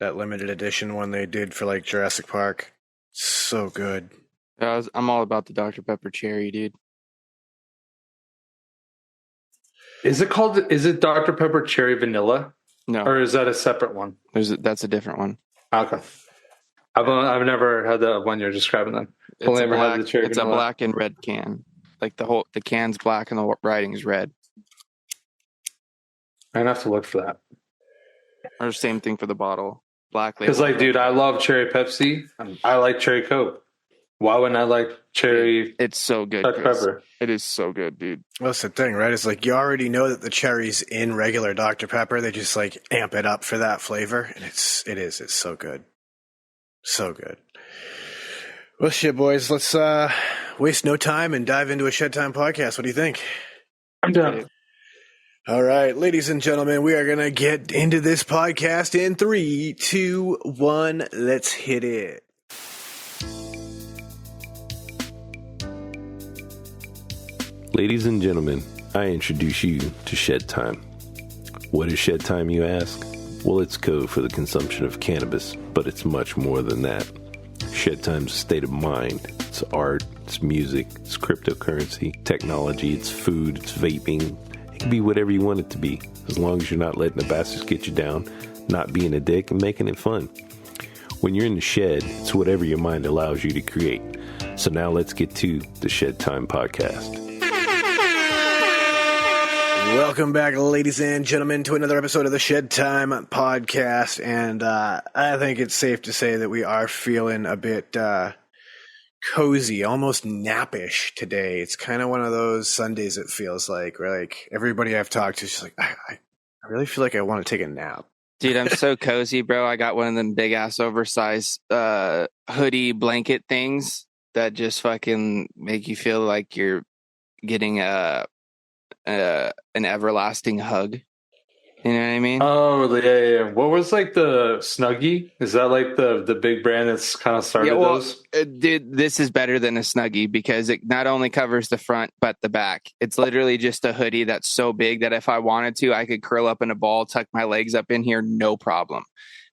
that limited edition one they did for like Jurassic Park. So good. I'm all about the Dr. Pepper cherry, dude. Is it Dr. Pepper Cherry Vanilla? No. Or is that a separate one? That's a different one. Okay. I've never had the one you're describing then. It's a black and red can. Like the can's black and the writing's red. I'd have to look for that. Or same thing for the bottle. Black label. Because like, dude, I love cherry Pepsi. I like cherry Coke. Why wouldn't I like cherry? It's so good. Dr. Pepper. It is so good, dude. Well, that's the thing, right? It's like you already know that the cherry's in regular Dr. Pepper. They just like amp it up for that flavor, and it's so good. So good. Well, shit, boys, let's waste no time and dive into a Shed Time podcast. What do you think? I'm done. All right, ladies and gentlemen, we are going to get into this podcast in 3, 2, 1. Let's hit it. Ladies and gentlemen, I introduce you to Shed Time. What is Shed Time, you ask? Well, it's code for the consumption of cannabis, but it's much more than that. Shed Time's a state of mind. It's art, it's music, it's cryptocurrency, technology, it's food, it's vaping. It can be whatever you want it to be, as long as you're not letting the bastards get you down, not being a dick, and making it fun. When you're in the shed, it's whatever your mind allows you to create. So now let's get to the Shed Time podcast. Welcome back, ladies and gentlemen, to another episode of the Shed Time podcast. And I think it's safe to say that we are feeling a bit cozy, almost nappish today. It's kind of one of those Sundays, it feels like, where like everybody I've talked to is just like, I really feel like I want to take a nap. Dude, I'm so cozy, bro. I got one of them big ass oversized hoodie blanket things that just fucking make you feel like you're getting an everlasting hug. You know what I mean? Oh, yeah. What was like the Snuggie? Is that like the big brand that's kind of started those? Dude, this is better than a Snuggie because it not only covers the front, but the back. It's literally just a hoodie that's so big that if I wanted to, I could curl up in a ball, tuck my legs up in here, no problem,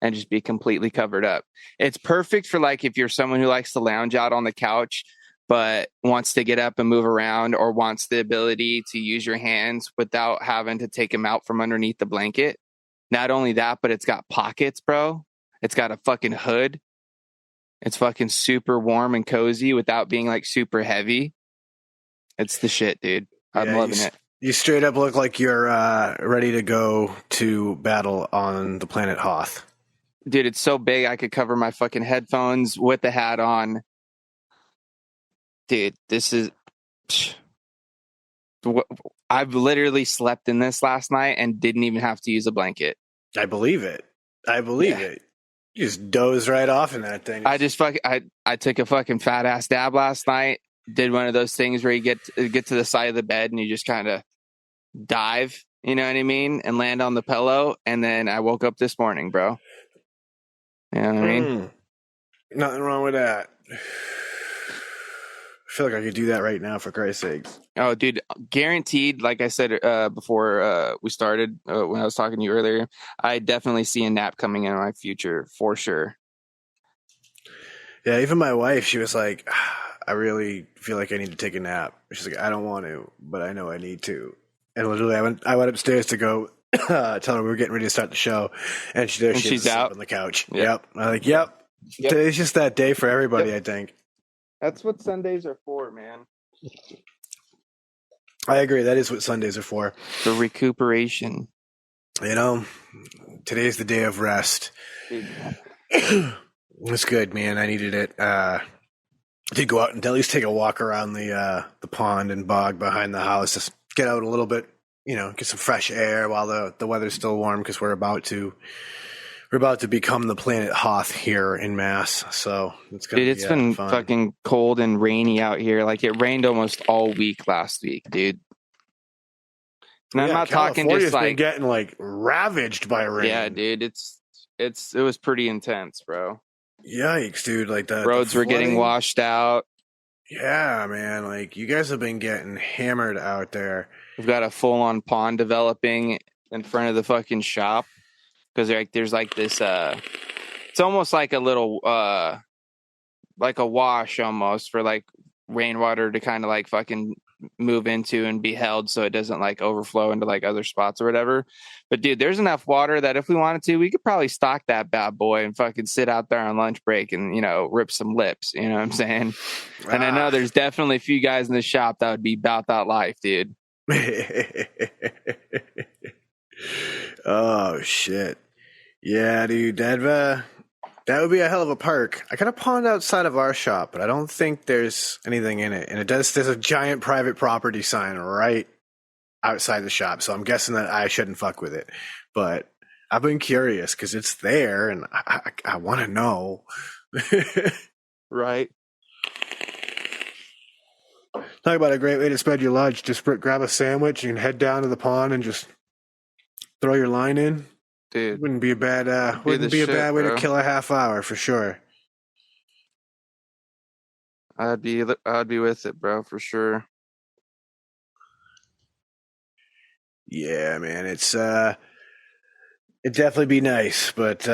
and just be completely covered up. It's perfect for like if you're someone who likes to lounge out on the couch, but wants to get up and move around or wants the ability to use your hands without having to take them out from underneath the blanket. Not only that, but it's got pockets, bro. It's got a fucking hood. It's fucking super warm and cozy without being like super heavy. It's the shit, dude. I'm loving it. You straight up look like you're ready to go to battle on the planet Hoth. Dude, it's so big I could cover my fucking headphones with the hat on. Dude, this is... I've literally slept in this last night and didn't even have to use a blanket. I believe it. You just doze right off in that thing. I took a fucking fat ass dab last night. Did one of those things where you get to the side of the bed and you just kind of dive, you know what I mean, and land on the pillow. And then I woke up this morning, bro. You know what I mean? Nothing wrong with that. I feel like I could do that right now, for Christ's sakes. Oh, dude, guaranteed. Like I said before we started, when I was talking to you earlier, I definitely see a nap coming in my future for sure. Yeah, even my wife, she was like, I really feel like I need to take a nap. She's like, I don't want to, but I know I need to. And literally, I went upstairs to go tell her we were getting ready to start the show, and she's out on the couch. Yep. I'm like, yep. Today's just that day for everybody, I think. That's what Sundays are for, man. I agree. That is what Sundays are for. The recuperation. You know, today's the day of rest. It's good, man. I needed it. I did go out and at least take a walk around the pond and bog behind the house. Just get out a little bit, you know, get some fresh air while the weather's still warm, because we're about to become the planet Hoth here in Mass. So it's gonna be been fun. Fucking cold and rainy out here. Like it rained almost all week last week, dude. And I'm not talking just like been getting like ravaged by rain. Yeah, dude. It was pretty intense, bro. Yikes, dude! Like the roads were getting washed out. Yeah, man. Like you guys have been getting hammered out there. We've got a full-on pond developing in front of the fucking shop because there's like this It's almost like a little like a wash almost for like rainwater to kind of like fucking move into and be held so it doesn't like overflow into like other spots or whatever. But dude, there's enough water that if we wanted to, we could probably stock that bad boy and fucking sit out there on lunch break and, you know, rip some lips. You know what I'm saying? And I know there's definitely a few guys in the shop that would be about that life, dude. Oh shit. Yeah, dude, that would be a hell of a park. I got a pond outside of our shop, but I don't think there's anything in it. And there's a giant private property sign right outside the shop, so I'm guessing that I shouldn't fuck with it. But I've been curious because it's there, and I want to know. Right. Talk about a great way to spread your lunch. Just grab a sandwich and head down to the pond and just throw your line in. Dude, Wouldn't be a bad way to kill a half hour for sure. I'd be with it, bro, for sure. Yeah, man, it'd definitely be nice, but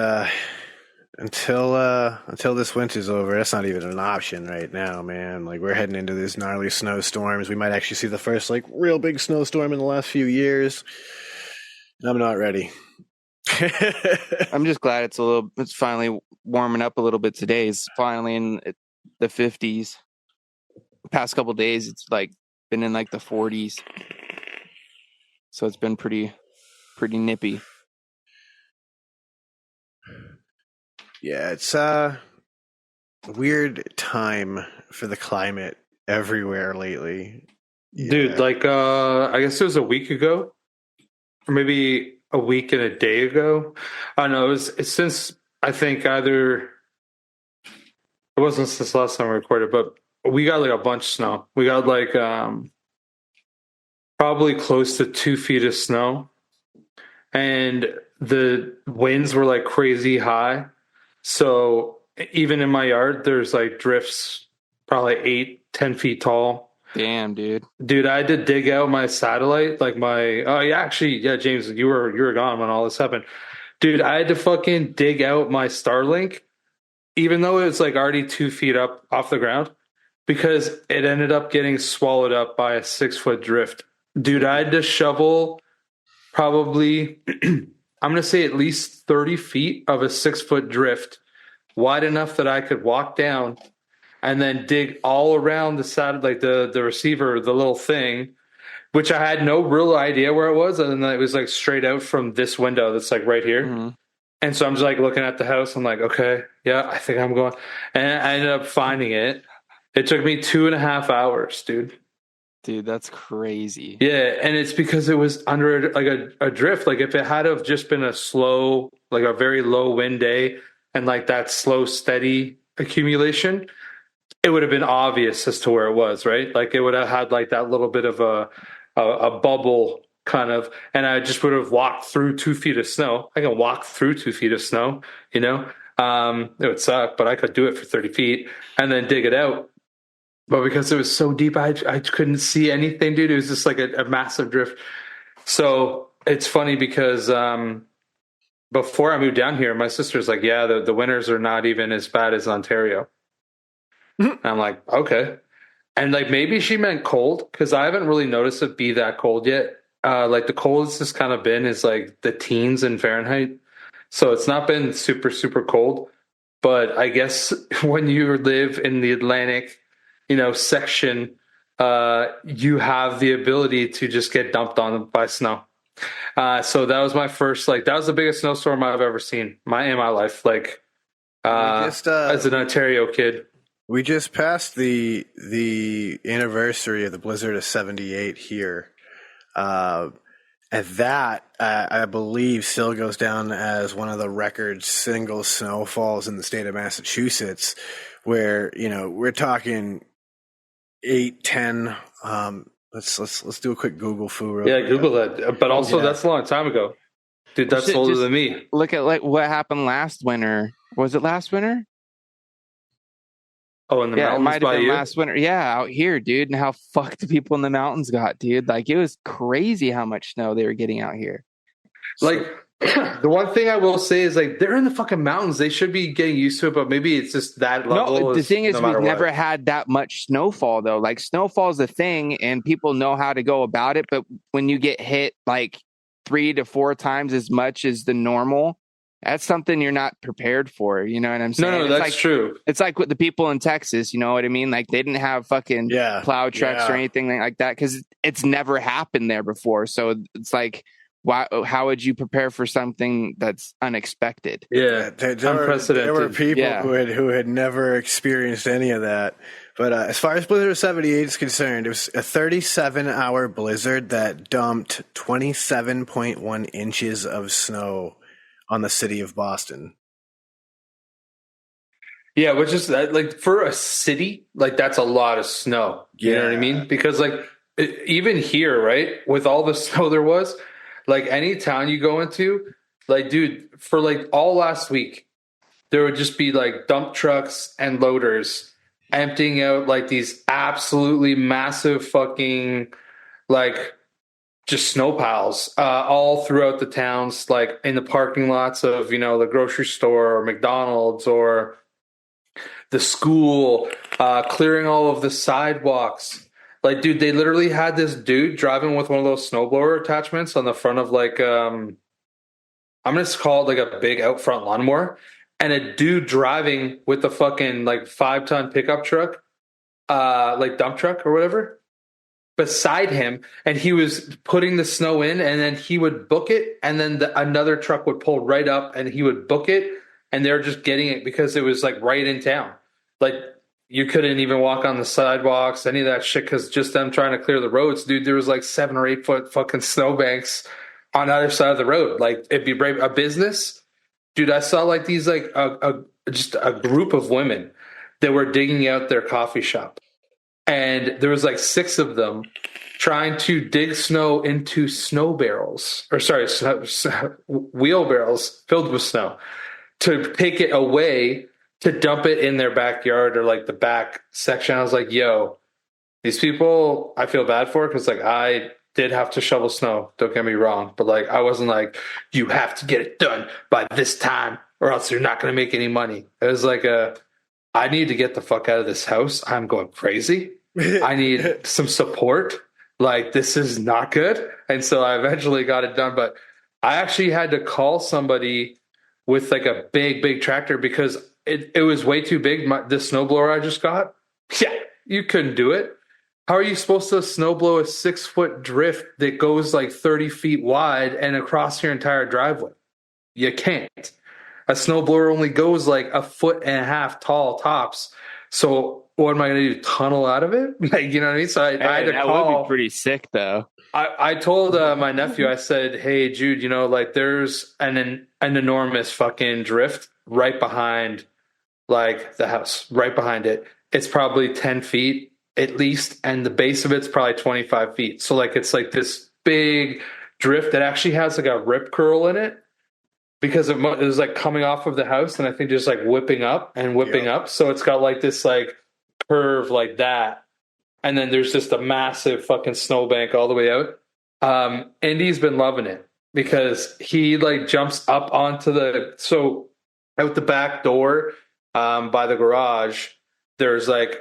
until this winter's over, that's not even an option right now, man. Like, we're heading into these gnarly snowstorms. We might actually see the first like real big snowstorm in the last few years. And I'm not ready. I'm just glad it's finally warming up a little bit today. It's finally in the 50s. The past couple of days, it's like been in like the 40s. So it's been pretty nippy. Yeah, it's a weird time for the climate everywhere lately. Dude, Yeah. like I guess it was a week ago, or maybe a week and a day ago. I don't know. It's since I think it wasn't since last time we recorded, but we got like a bunch of snow. We got like probably close to 2 feet of snow, and the winds were like crazy high. So even in my yard, there's like drifts probably 8-10 feet tall. Damn, dude. Dude, I had to dig out my satellite, like James, you were gone when all this happened. Dude, I had to fucking dig out my Starlink, even though it was like already 2 feet up off the ground, because it ended up getting swallowed up by a 6-foot drift. Dude, I had to shovel probably, I'm going to say at least 30 feet of a 6-foot drift, wide enough that I could walk down and then dig all around the side, like the receiver, the little thing, which I had no real idea where it was. And then it was like straight out from this window that's like right here. Mm-hmm. And so I'm just like looking at the house. I'm like, okay, yeah, I think I'm going. And I ended up finding it. It took me 2.5 hours, dude. Dude, that's crazy. Yeah, and it's because it was under like a drift. Like if it had have just been a slow, like a very low wind day and like that slow, steady accumulation, it would have been obvious as to where it was, right? Like it would have had like that little bit of a bubble kind of, and I just would have walked through 2 feet of snow. I can walk through 2 feet of snow, you know? It would suck, but I could do it for 30 feet and then dig it out. But because it was so deep, I couldn't see anything, dude. It was just like a massive drift. So it's funny because before I moved down here, my sister's like, yeah, the winters are not even as bad as Ontario. And I'm like, okay. And like maybe she meant cold because I haven't really noticed it be that cold yet. Like the coldest it's kind of been is like the teens in Fahrenheit. So it's not been super, super cold. But I guess when you live in the Atlantic, section, you have the ability to just get dumped on by snow. So that was my first, that was the biggest snowstorm I've ever seen in my life. As an Ontario kid. We just passed the anniversary of the blizzard of '78 here. And that, I believe, still goes down as one of the record single snowfalls in the state of Massachusetts, where, we're talking 8, 10. Let's do a quick Google foo. Yeah, Google that. But also, that's a long time ago. Dude, that's older than me. Look at what happened last winter. Was it last winter? Oh, in the mountains, it might have been you? last winter. Yeah, out here, dude, and how fucked the people in the mountains got, dude. Like, it was crazy how much snow they were getting out here. The one thing I will say is like they're in the fucking mountains. They should be getting used to it, but maybe it's just that level. No, the thing is, no we've matter never what. had that much snowfall though. Like snowfall is a thing, and people know how to go about it. But when you get hit like 3 to 4 times as much as the normal, that's something you're not prepared for. You know what I'm saying? No, It's that's true. It's like with the people in Texas. You know what I mean? Like they didn't have fucking plow trucks or anything like that because it's never happened there before. So it's like, why? How would you prepare for something that's unexpected? Yeah, unprecedented. There were people who had never experienced any of that. But as far as Blizzard 78 is concerned, it was a 37-hour blizzard that dumped 27.1 inches of snow on the city of Boston. Yeah, which is like for a city, like that's a lot of snow. You know what I mean? Because like even here, right, with all the snow there was, like any town you go into, like dude, for like all last week, there would just be like dump trucks and loaders emptying out like these absolutely massive fucking like just snow piles all throughout the towns, like in the parking lots of, you know, the grocery store or McDonald's or the school, clearing all of the sidewalks. Like, dude, they literally had this dude driving with one of those snowblower attachments on the front of like, I'm going to call it like a big out front lawnmower, and a dude driving with a fucking like 5-ton pickup truck, like dump truck or whatever, beside him, and he was putting the snow in, and then he would book it, and then another truck would pull right up, and he would book it, and they're just getting it because it was like right in town. Like you couldn't even walk on the sidewalks, any of that shit, because just them trying to clear the roads, dude. There was like 7 or 8 foot fucking snowbanks on either side of the road. Like it'd be a business, dude. I saw like these like just a group of women that were digging out their coffee shop. And there was like 6 of them trying to dig snow into snow barrels, or sorry, wheelbarrows filled with snow to take it away to dump it in their backyard or like the back section. I was like, yo, these people I feel bad for, because like I did have to shovel snow, don't get me wrong, but like I wasn't like, you have to get it done by this time or else you're not going to make any money. It was like I need to get the fuck out of this house. I'm going crazy. I need some support. Like, this is not good. And so I eventually got it done. But I actually had to call somebody with like a big tractor because it was way too big. The snowblower I just got, yeah, you couldn't do it. How are you supposed to snowblow a 6-foot drift that goes like 30 feet wide and across your entire driveway? You can't. A snowblower only goes like 1.5 foot tall tops. So what am I going to do? Tunnel out of it? Like, you know what I mean? So I had to that call. would be pretty sick, though. I told my nephew, I said, hey, Jude, you know, like there's an enormous fucking drift right behind like the house, right behind it. It's probably 10 feet at least. And the base of it's probably 25 feet. So like, it's like this big drift that actually has like a rip curl in it, because it was like coming off of the house and I think just like whipping up. So it's got like this like curve like that. And then there's just a massive fucking snowbank all the way out. Indy's been loving it because he like jumps up onto so out the back door by the garage, there's like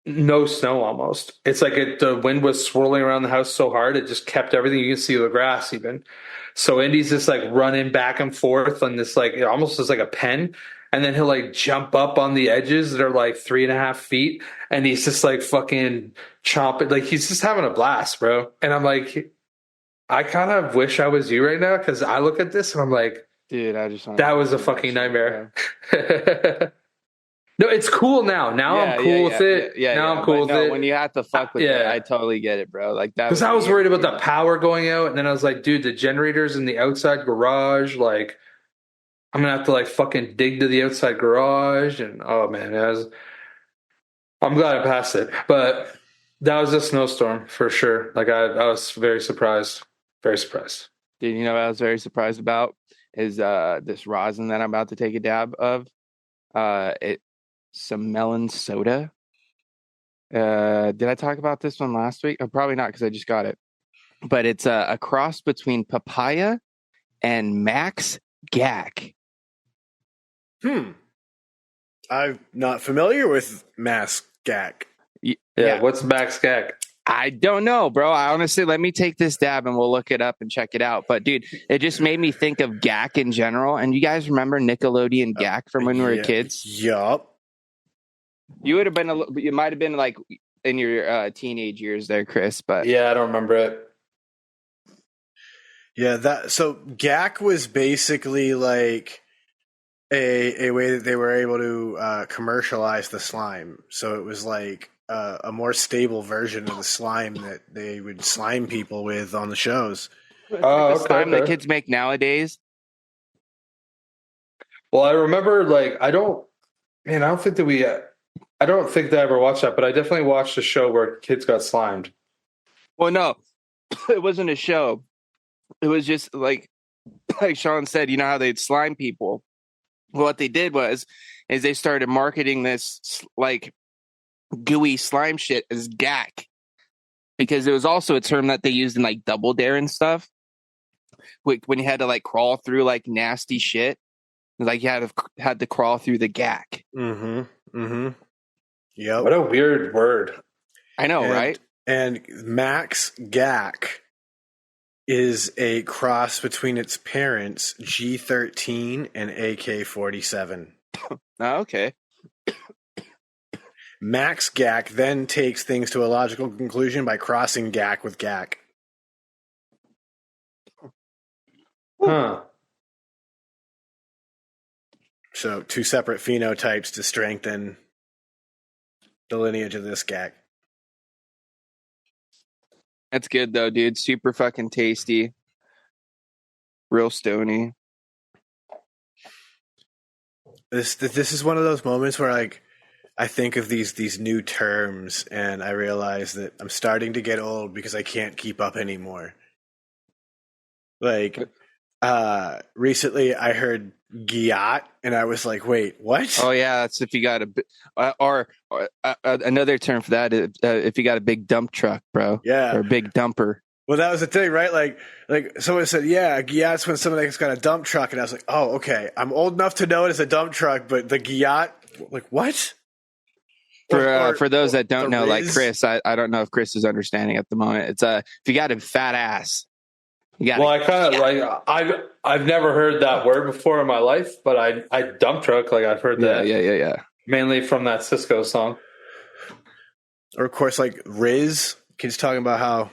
no snow almost. It's like the wind was swirling around the house so hard, it just kept everything. You can see the grass even. So Indy's just like running back and forth on this, like, it almost is like a pen. And then he'll like jump up on the edges that are like 3.5 feet. And he's just like fucking chomping. Like he's just having a blast, bro. And I'm like, I kind of wish I was you right now. Cause I look at this and I'm like, dude, that was a fucking nightmare. No, it's cool now. Now I'm cool with it. Now I'm cool with it. When you have to fuck with it, I totally get it, bro. Like that. Because I was worried about the power going out, and then I was like, dude, the generator's in the outside garage. Like, I'm gonna have to like fucking dig to the outside garage, and oh man, I'm glad I passed it. But that was a snowstorm for sure. Like I was very surprised. Very surprised. Dude, you know what I was very surprised about is this rosin that I'm about to take a dab of. Some melon soda. Did I talk about this one last week? Probably not, because I just got it. But it's a cross between papaya and Max Gack. I'm not familiar with Max Gack. Yeah, what's Max Gack? I don't know, bro. I honestly, let me take this dab and we'll look it up and check it out. But dude, it just made me think of Gack in general. And you guys remember Nickelodeon Gack from when we were kids? Yup. You would have been you might have been like in your teenage years there, Chris. But Yeah, I don't remember it. Yeah, so Gack was basically like a way that they were able to commercialize the slime. So it was like a more stable version of the slime that they would slime people with on the shows. the slime that kids make nowadays. Well, I remember I don't think that I ever watched that, but I definitely watched a show where kids got slimed. Well, no, it wasn't a show. It was just like Sean said, you know how they'd slime people. Well, what they did is they started marketing this like gooey slime shit as gack, because it was also a term that they used in like Double Dare and stuff. When you had to like crawl through like nasty shit, like you had to crawl through the gack. Yep. What a weird word. I know, right? And Max Gack is a cross between its parents, G13 and AK-47. Oh, okay. Max Gack then takes things to a logical conclusion by crossing Gack with Gack. Huh. So 2 separate phenotypes to strengthen the lineage of this Gack. That's good though, dude. Super fucking tasty. Real stony. This is one of those moments where like I think of these new terms and I realize that I'm starting to get old because I can't keep up anymore. Like recently I heard Giat and I was like, wait, what? Oh yeah, that's if you got another term for that is if you got a big dump truck, bro. Yeah, or a big dumper. Well, that was the thing, right? Like someone said, yeah, Giat's when somebody's got a dump truck, and I was like, oh, okay, I'm old enough to know it as a dump truck, but the Giat, like what? For those that don't know, Riz? like Chris, I don't know if Chris is understanding at the moment. It's if you got a fat ass. Well, I kind of like I've never heard that word before in my life, but I dump truck, like I've heard that. Yeah. Mainly from that Cisco song. Or of course, like Riz, kids talking about how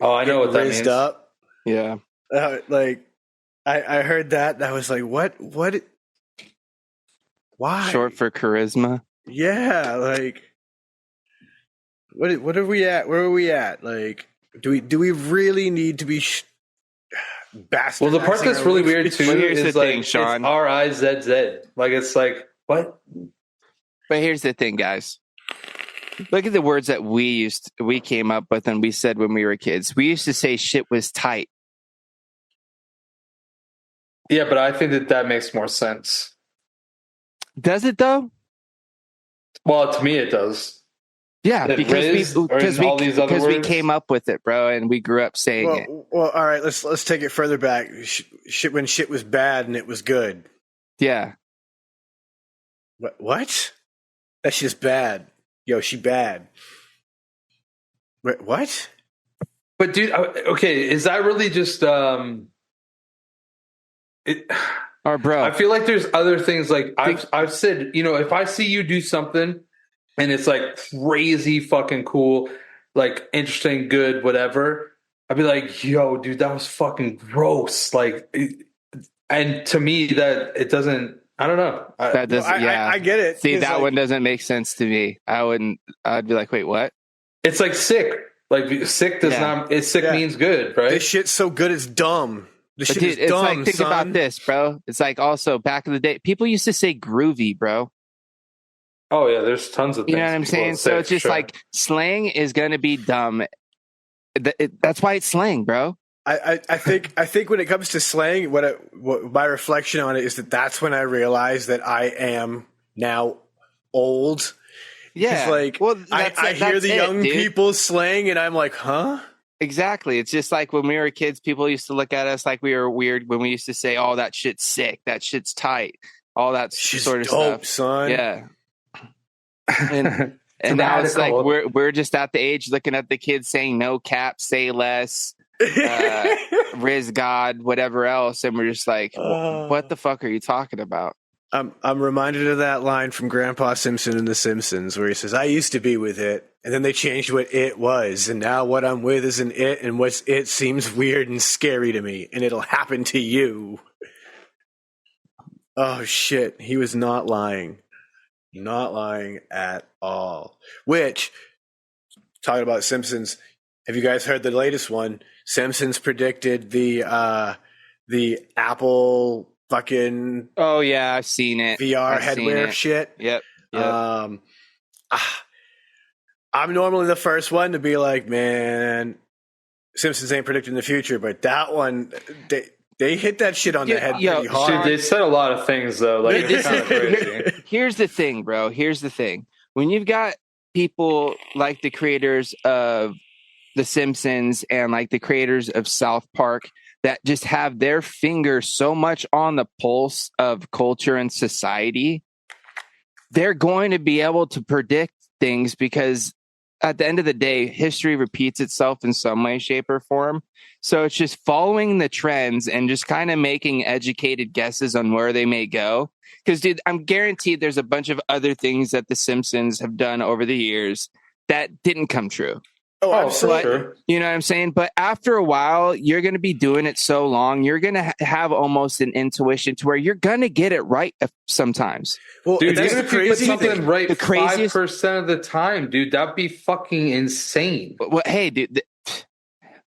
I know what that means. Up. Yeah. Like I heard that and I was like, what? Why? Short for charisma. Yeah, like what are we at? Where are we at? Like, do we really need to be bastardizing? Well, the part that's really weird too here's is the like thing, Sean. It's RIZZ. Like it's like what? But here's the thing, guys. Look at the words that we came up with and we said when we were kids. We used to say shit was tight. Yeah, but I think that makes more sense. Does it though? Well, to me it does. Yeah, because we came up with it, bro, and we grew up saying it. Well, all right, let's take it further back. Shit when shit was bad and it was good. Yeah. What? That's just bad. Yo, she bad. What? But dude, okay, is that really just Or bro, I feel like there's other things like I've said, you know, if I see you do something and it's like crazy fucking cool, like interesting, good, whatever, I'd be like, yo, dude, that was fucking gross. Like, and to me, that it doesn't. I don't know. That does, I get it. See, that one doesn't make sense to me. I'd be like, wait, what? It's like sick. Like sick does not. It's sick means good, right? This shit's so good, it's dumb. This shit is it's dumb. Like, think about this, bro. It's like also back in the day, people used to say groovy, bro. Oh yeah, there's tons of things. You know what I'm saying? So it's just like slang is gonna be dumb. That's why it's slang, bro. I think when it comes to slang, what my reflection on it is that's when I realize that I am now old. Yeah, like well, I hear the young people slang, and I'm like, huh? Exactly. It's just like when we were kids, people used to look at us like we were weird when we used to say, "Oh, that shit's sick. That shit's tight." All that Shit's sort of dope, stuff. son. Yeah. And now it's like we're just at the age looking at the kids saying no cap, say less, Riz God, whatever else, and we're just like, what the fuck are you talking about? I'm reminded of that line from Grandpa Simpson in The Simpsons where he says, "I used to be with it, and then they changed what it was, and now what I'm with is an it, and what's it seems weird and scary to me, and it'll happen to you." Oh shit, he was not lying. Not lying at all. Which, talking about Simpsons, have you guys heard the latest one? Simpsons predicted the Apple fucking Oh yeah, I've seen it. VR headwear shit. Yep. I'm normally the first one to be like, man, Simpsons ain't predicting the future, but that one, they hit that shit on the head pretty hard. Dude, they said a lot of things though. Like it's kind of crazy. Here's the thing, bro. Here's the thing. When you've got people like the creators of The Simpsons and like the creators of South Park that just have their finger so much on the pulse of culture and society, they're going to be able to predict things because at the end of the day, history repeats itself in some way, shape, or form. So it's just following the trends and just kind of making educated guesses on where they may go. Because, dude, I'm guaranteed there's a bunch of other things that The Simpsons have done over the years that didn't come true. Oh, absolutely. Sure. You know what I'm saying? But after a while, you're going to be doing it so long, you're going to have almost an intuition to where you're going to get it right sometimes. Well, dude, that's even if you put something right the craziest 5% of the time, dude, that'd be fucking insane. Well, hey, dude,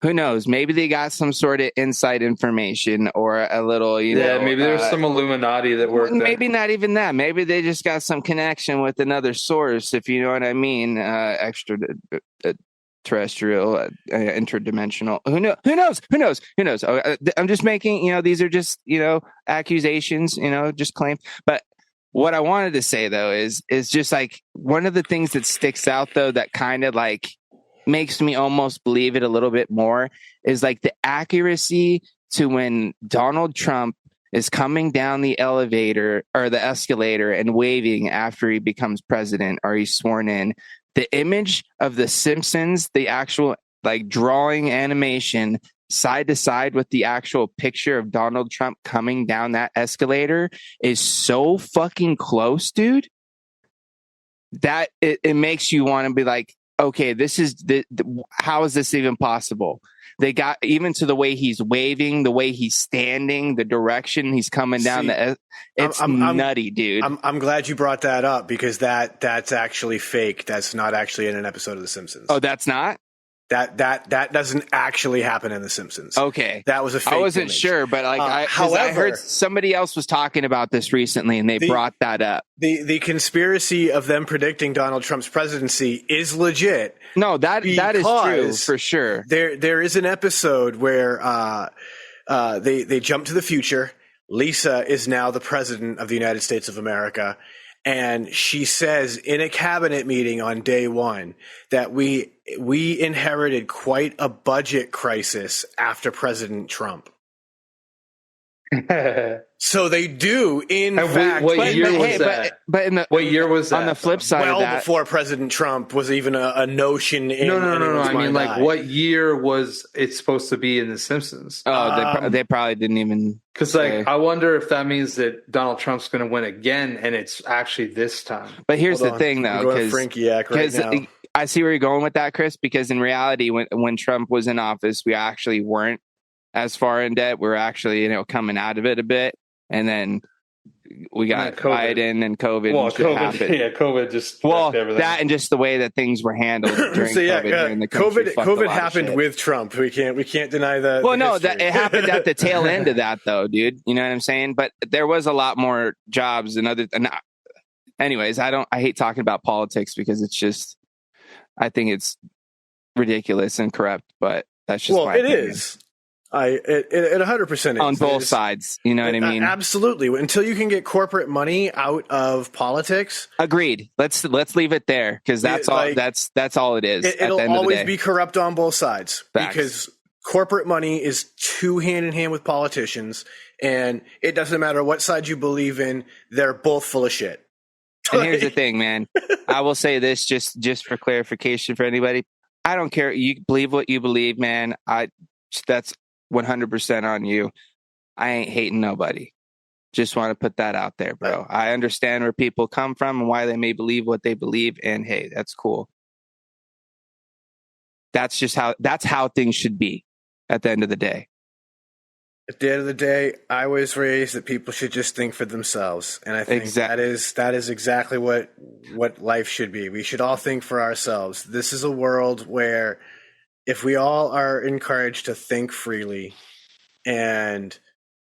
who knows? Maybe they got some sort of inside information or a little, you know. Maybe there's some Illuminati that worked there. Maybe not even that. Maybe they just got some connection with another source, if you know what I mean. Extra terrestrial, interdimensional. Who knows? I'm just making, these are just, accusations, just claims. But what I wanted to say though is just like one of the things that sticks out though that kind of like makes me almost believe it a little bit more is like the accuracy to when Donald Trump is coming down the elevator or the escalator and waving after he becomes president or he's sworn in. The image of the Simpsons, the actual like drawing animation side to side with the actual picture of Donald Trump coming down that escalator is so fucking close, dude, that it makes you want to be like, okay, this is how is this even possible? They got even to the way he's waving, the way he's standing, the direction he's coming down. It's nutty, dude. I'm glad you brought that up because that's actually fake. That's not actually in an episode of The Simpsons. Oh, that's not? That doesn't actually happen in The Simpsons. Okay. That was a fake I wasn't image. sure, but like I heard somebody else was talking about this recently and they brought that up. The conspiracy of them predicting Donald Trump's presidency is legit. No, that is true for sure. There is an episode where they jump to the future. Lisa is now the president of the United States of America. And she says in a cabinet meeting on day one that we inherited quite a budget crisis after President Trump. So they do, in fact. What year was that? What year was that? On the flip side of that, before President Trump was even a notion. No. I mean, like, what year was it supposed to be in The Simpsons? Oh, they probably didn't even. Because, like, I wonder if that means that Donald Trump's going to win again, and it's actually this time. But here's the thing, though, because I see where you're going with that, Chris. Because in reality, when Trump was in office, we actually weren't as far in debt. We're actually, coming out of it a bit, and then we got Biden and COVID. Well, and shit happened. Yeah, COVID just everything. That and just the way that things were handled during COVID. COVID happened with Trump. We can't deny that. Well, no, that it happened at the tail end of that, though, dude. You know what I'm saying? But there was a lot more jobs and other. Anyways, I hate talking about politics because it's just, I think it's ridiculous and corrupt. But that's just it is. It 100% is. On both sides. You know what I mean? Absolutely. Until you can get corporate money out of politics. Agreed. Let's leave it there because that's all. Like, that's all it is. It'll always be be corrupt on both sides. Facts. Because corporate money is too hand in hand with politicians, and it doesn't matter what side you believe in. They're both full of shit. And here's the thing, man. I will say this just for clarification for anybody. I don't care. You believe what you believe, man. That's 100% on you. I ain't hating nobody. Just want to put that out there, bro. I understand where people come from and why they may believe what they believe, and hey, that's cool. That's how things should be at the end of the day. At the end of the day, I was raised that people should just think for themselves, and I think that is exactly what life should be. We should all think for ourselves. This is a world where if we all are encouraged to think freely and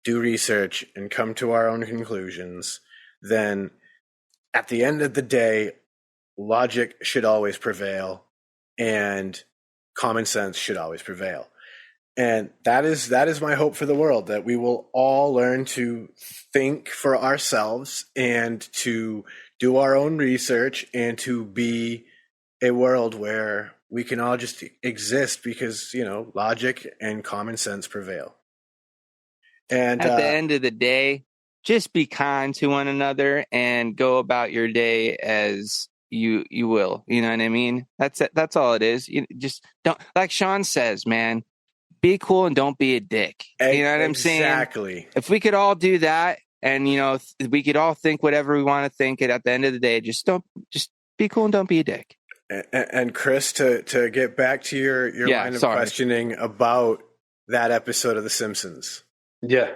do research and come to our own conclusions, then at the end of the day, logic should always prevail and common sense should always prevail. And that is my hope for the world, that we will all learn to think for ourselves and to do our own research and to be a world where we can all just exist because, logic and common sense prevail. And at the end of the day, just be kind to one another and go about your day as you will. You know what I mean? That's it. That's all it is. You just don't, like Sean says, man, be cool and don't be a dick. You know what I'm saying? Exactly. If we could all do that and, we could all think whatever we want to think, and at the end of the day, just be cool and don't be a dick. And Chris, to get back to your line of questioning about that episode of The Simpsons. Yeah.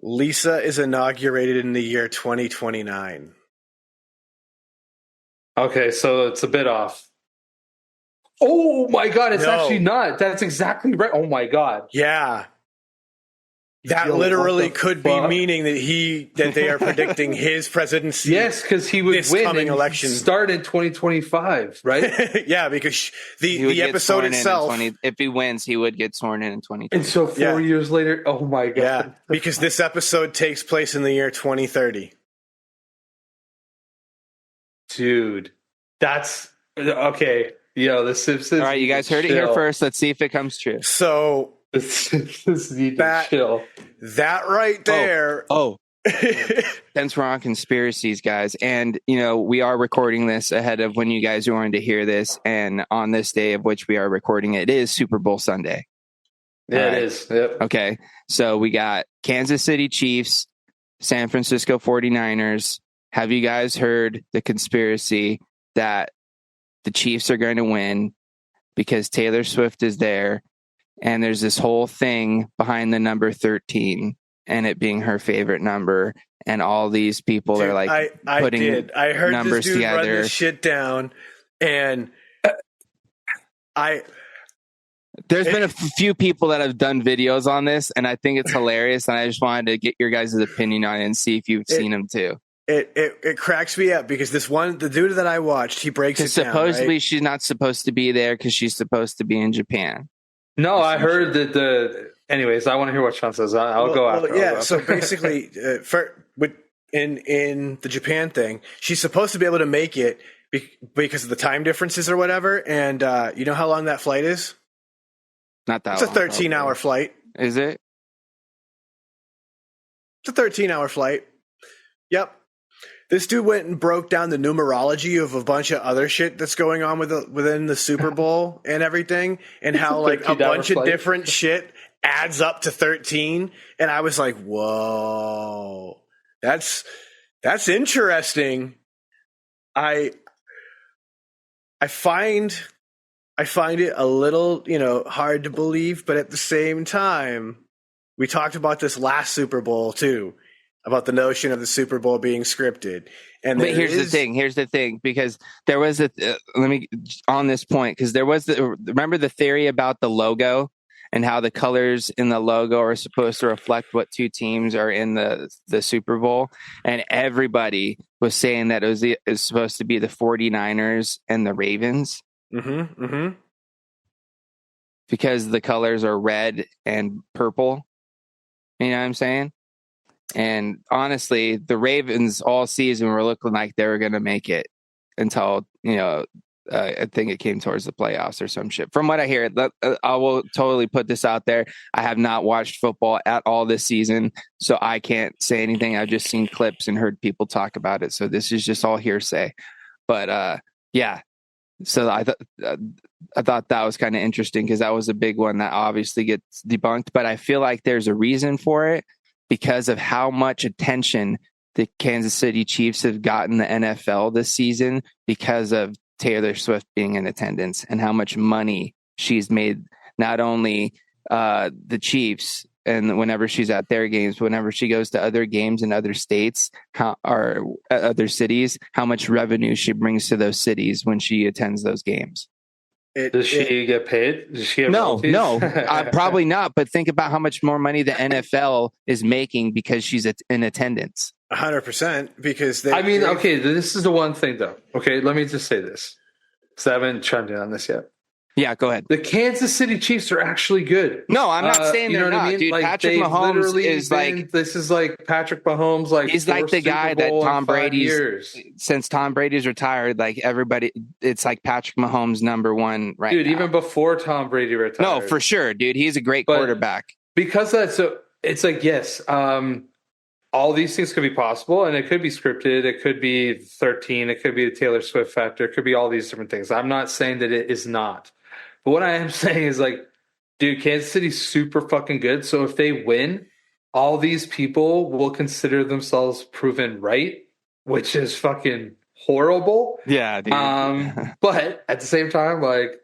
Lisa is inaugurated in the year 2029. Okay, so it's a bit off. Oh my God, it's actually not. That's exactly right. Oh my God. Yeah. That literally could be meaning that they are predicting his presidency. Yes, because he would win coming election. Start in 2025, right? Yeah, because the episode itself. If he wins, he would get sworn in 2020. And so 4 years later, oh my God. Yeah, because this episode takes place in the year 2030. Dude, that's okay. Yo, The Simpsons. All right, you guys heard it here first. Let's see if it comes true. So The Simpsons need to chill. That right there. Since we're on conspiracies, guys, and we are recording this ahead of when you guys are going to hear this, and on this day of which we are recording it is Super Bowl Sunday. Yeah, it is. Yep. Okay, so we got Kansas City Chiefs, San Francisco 49ers. Have you guys heard the conspiracy that the Chiefs are going to win because Taylor Swift is there, and there's this whole thing behind the number 13 and it being her favorite number, and all these people are like putting I heard numbers this dude together. Run this shit down, and there's been a few people that have done videos on this, and I think it's hilarious, and I just wanted to get your guys' opinion on it and see if you've seen them too. It cracks me up because the dude that I watched, he breaks it down. Supposedly right? she's not supposed to be there because she's supposed to be in Japan. No, I heard that anyways, I want to hear what Sean says. I'll go after. Yeah, so basically, in the Japan thing, she's supposed to be able to make it because of the time differences or whatever. And you know how long that flight is? Not that. It's a 13-hour flight. Is it? It's a 13-hour flight. Yep. This dude went and broke down the numerology of a bunch of other shit that's going on within the Super Bowl and everything, and how like a bunch of different shit adds up to 13. And I was like, whoa, that's interesting. I find it a little, hard to believe, but at the same time, we talked about this last Super Bowl too, about the notion of the Super Bowl being scripted. And but here's the thing, because there was on this point, because there was remember the theory about the logo and how the colors in the logo are supposed to reflect what two teams are in the Super Bowl, and everybody was saying that it was supposed to be the 49ers and the Ravens. Mm-hmm. Mm-hmm. because the colors are red and purple. You know what I'm saying? And honestly, the Ravens all season were looking like they were going to make it until, I think it came towards the playoffs or some shit. From what I hear, I will totally put this out there. I have not watched football at all this season, so I can't say anything. I've just seen clips and heard people talk about it. So this is just all hearsay. But yeah, so I thought that was kind of interesting because that was a big one that obviously gets debunked. But I feel like there's a reason for it because of how much attention the Kansas City Chiefs have gotten the NFL this season because of Taylor Swift being in attendance and how much money she's made, not only the Chiefs and whenever she's at their games, whenever she goes to other games in other states or other cities, how much revenue she brings to those cities when she attends those games. Does she get paid? Does she get royalties? No, probably not. But think about how much more money the NFL is making because she's in attendance. 100%, because okay, this is the one thing though. Okay, let me just say this, because I haven't chimed in on this yet. Yeah, go ahead. The Kansas City Chiefs are actually good. No, I'm not saying they're not, dude. Like, Patrick Mahomes is this is like Patrick Mahomes, like he's like the guy that Tom Brady's since Tom Brady's retired. Like everybody, it's like Patrick Mahomes number one right now. Dude, even before Tom Brady retired. No, for sure, dude. He's a great quarterback. Because that's so, it's like yes. All these things could be possible, and it could be scripted. It could be 13. It could be the Taylor Swift factor. It could be all these different things. I'm not saying that it is not. But what I am saying is, like, dude, Kansas City's super fucking good. So if they win, all these people will consider themselves proven right, which is fucking horrible. Yeah, dude. But at the same time, like,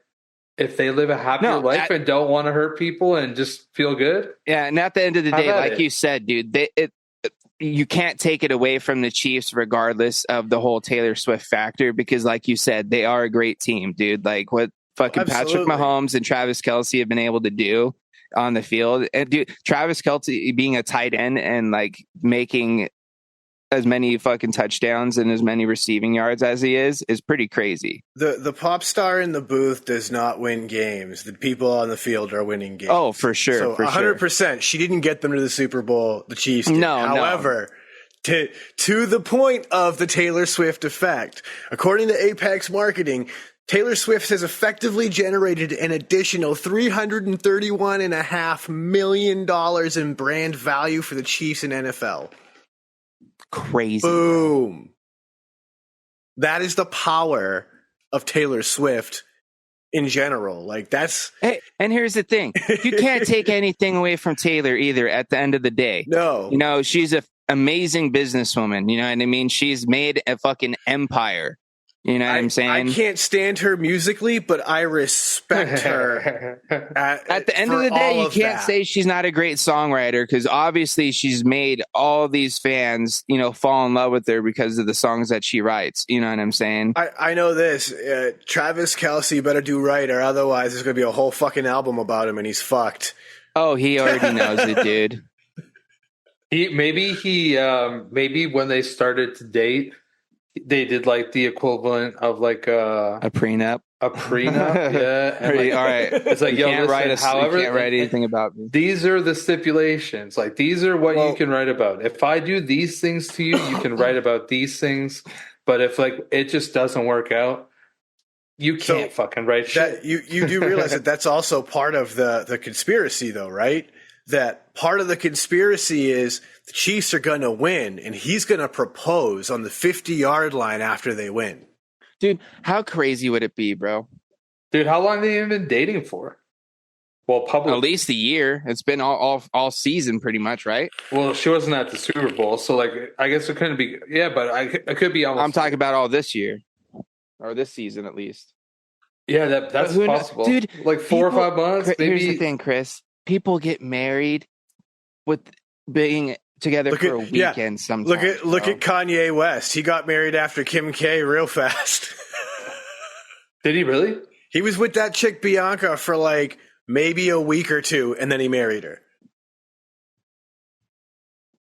if they live a happier life and don't want to hurt people and just feel good. Yeah, and at the end of the day, like you said, dude, you can't take it away from the Chiefs regardless of the whole Taylor Swift factor because, like you said, they are a great team, dude. Like what fucking Patrick Mahomes and Travis Kelce have been able to do on the field. And dude, Travis Kelce being a tight end and like making as many fucking touchdowns and as many receiving yards as he is pretty crazy. The pop star in the booth does not win games. The people on the field are winning games. Oh, for sure. So 100%. She didn't get them to the Super Bowl. The Chiefs did. However, to the point of the Taylor Swift effect, according to Apex Marketing, Taylor Swift has effectively generated an additional $331.5 million in brand value for the Chiefs and NFL. Crazy. Boom. That is the power of Taylor Swift in general. Like that's. Hey, and here's the thing: you can't take anything away from Taylor either. At the end of the day, no, she's an amazing businesswoman. You know what I mean? She's made a fucking empire. You know what I'm saying? I can't stand her musically, but I respect her. At the end of the day, you can't say she's not a great songwriter because obviously she's made all these fans, fall in love with her because of the songs that she writes. You know what I'm saying? I know this. Travis Kelce better do right, or otherwise there's going to be a whole fucking album about him and he's fucked. Oh, he already knows it, dude. Maybe when they started to date, they did like the equivalent of like a prenup. A prenup, yeah. And like, all right, it's like you can't write anything about me. These are the stipulations. Like these are what you can write about. If I do these things to you, you can write about these things. But if like it just doesn't work out, you can't fucking write shit. You do realize that that's also part of the conspiracy, though, right? That part of the conspiracy is the Chiefs are going to win, and he's going to propose on the 50-yard line after they win. Dude, how crazy would it be, bro? Dude, how long have they been dating for? Well, publicly. At least a year. It's been all season pretty much, right? Well, she wasn't at the Super Bowl, so like I guess it couldn't be. Yeah, but it could be almost. I'm talking about all this year. Or this season, at least. Yeah, that's possible. Dude, like 4 or 5 months, maybe. Here's the thing, Chris. People get married with being together for a weekend sometimes. Look at Kanye West. He got married after Kim K real fast. Did he really? He was with that chick Bianca for like maybe a week or two, and then he married her.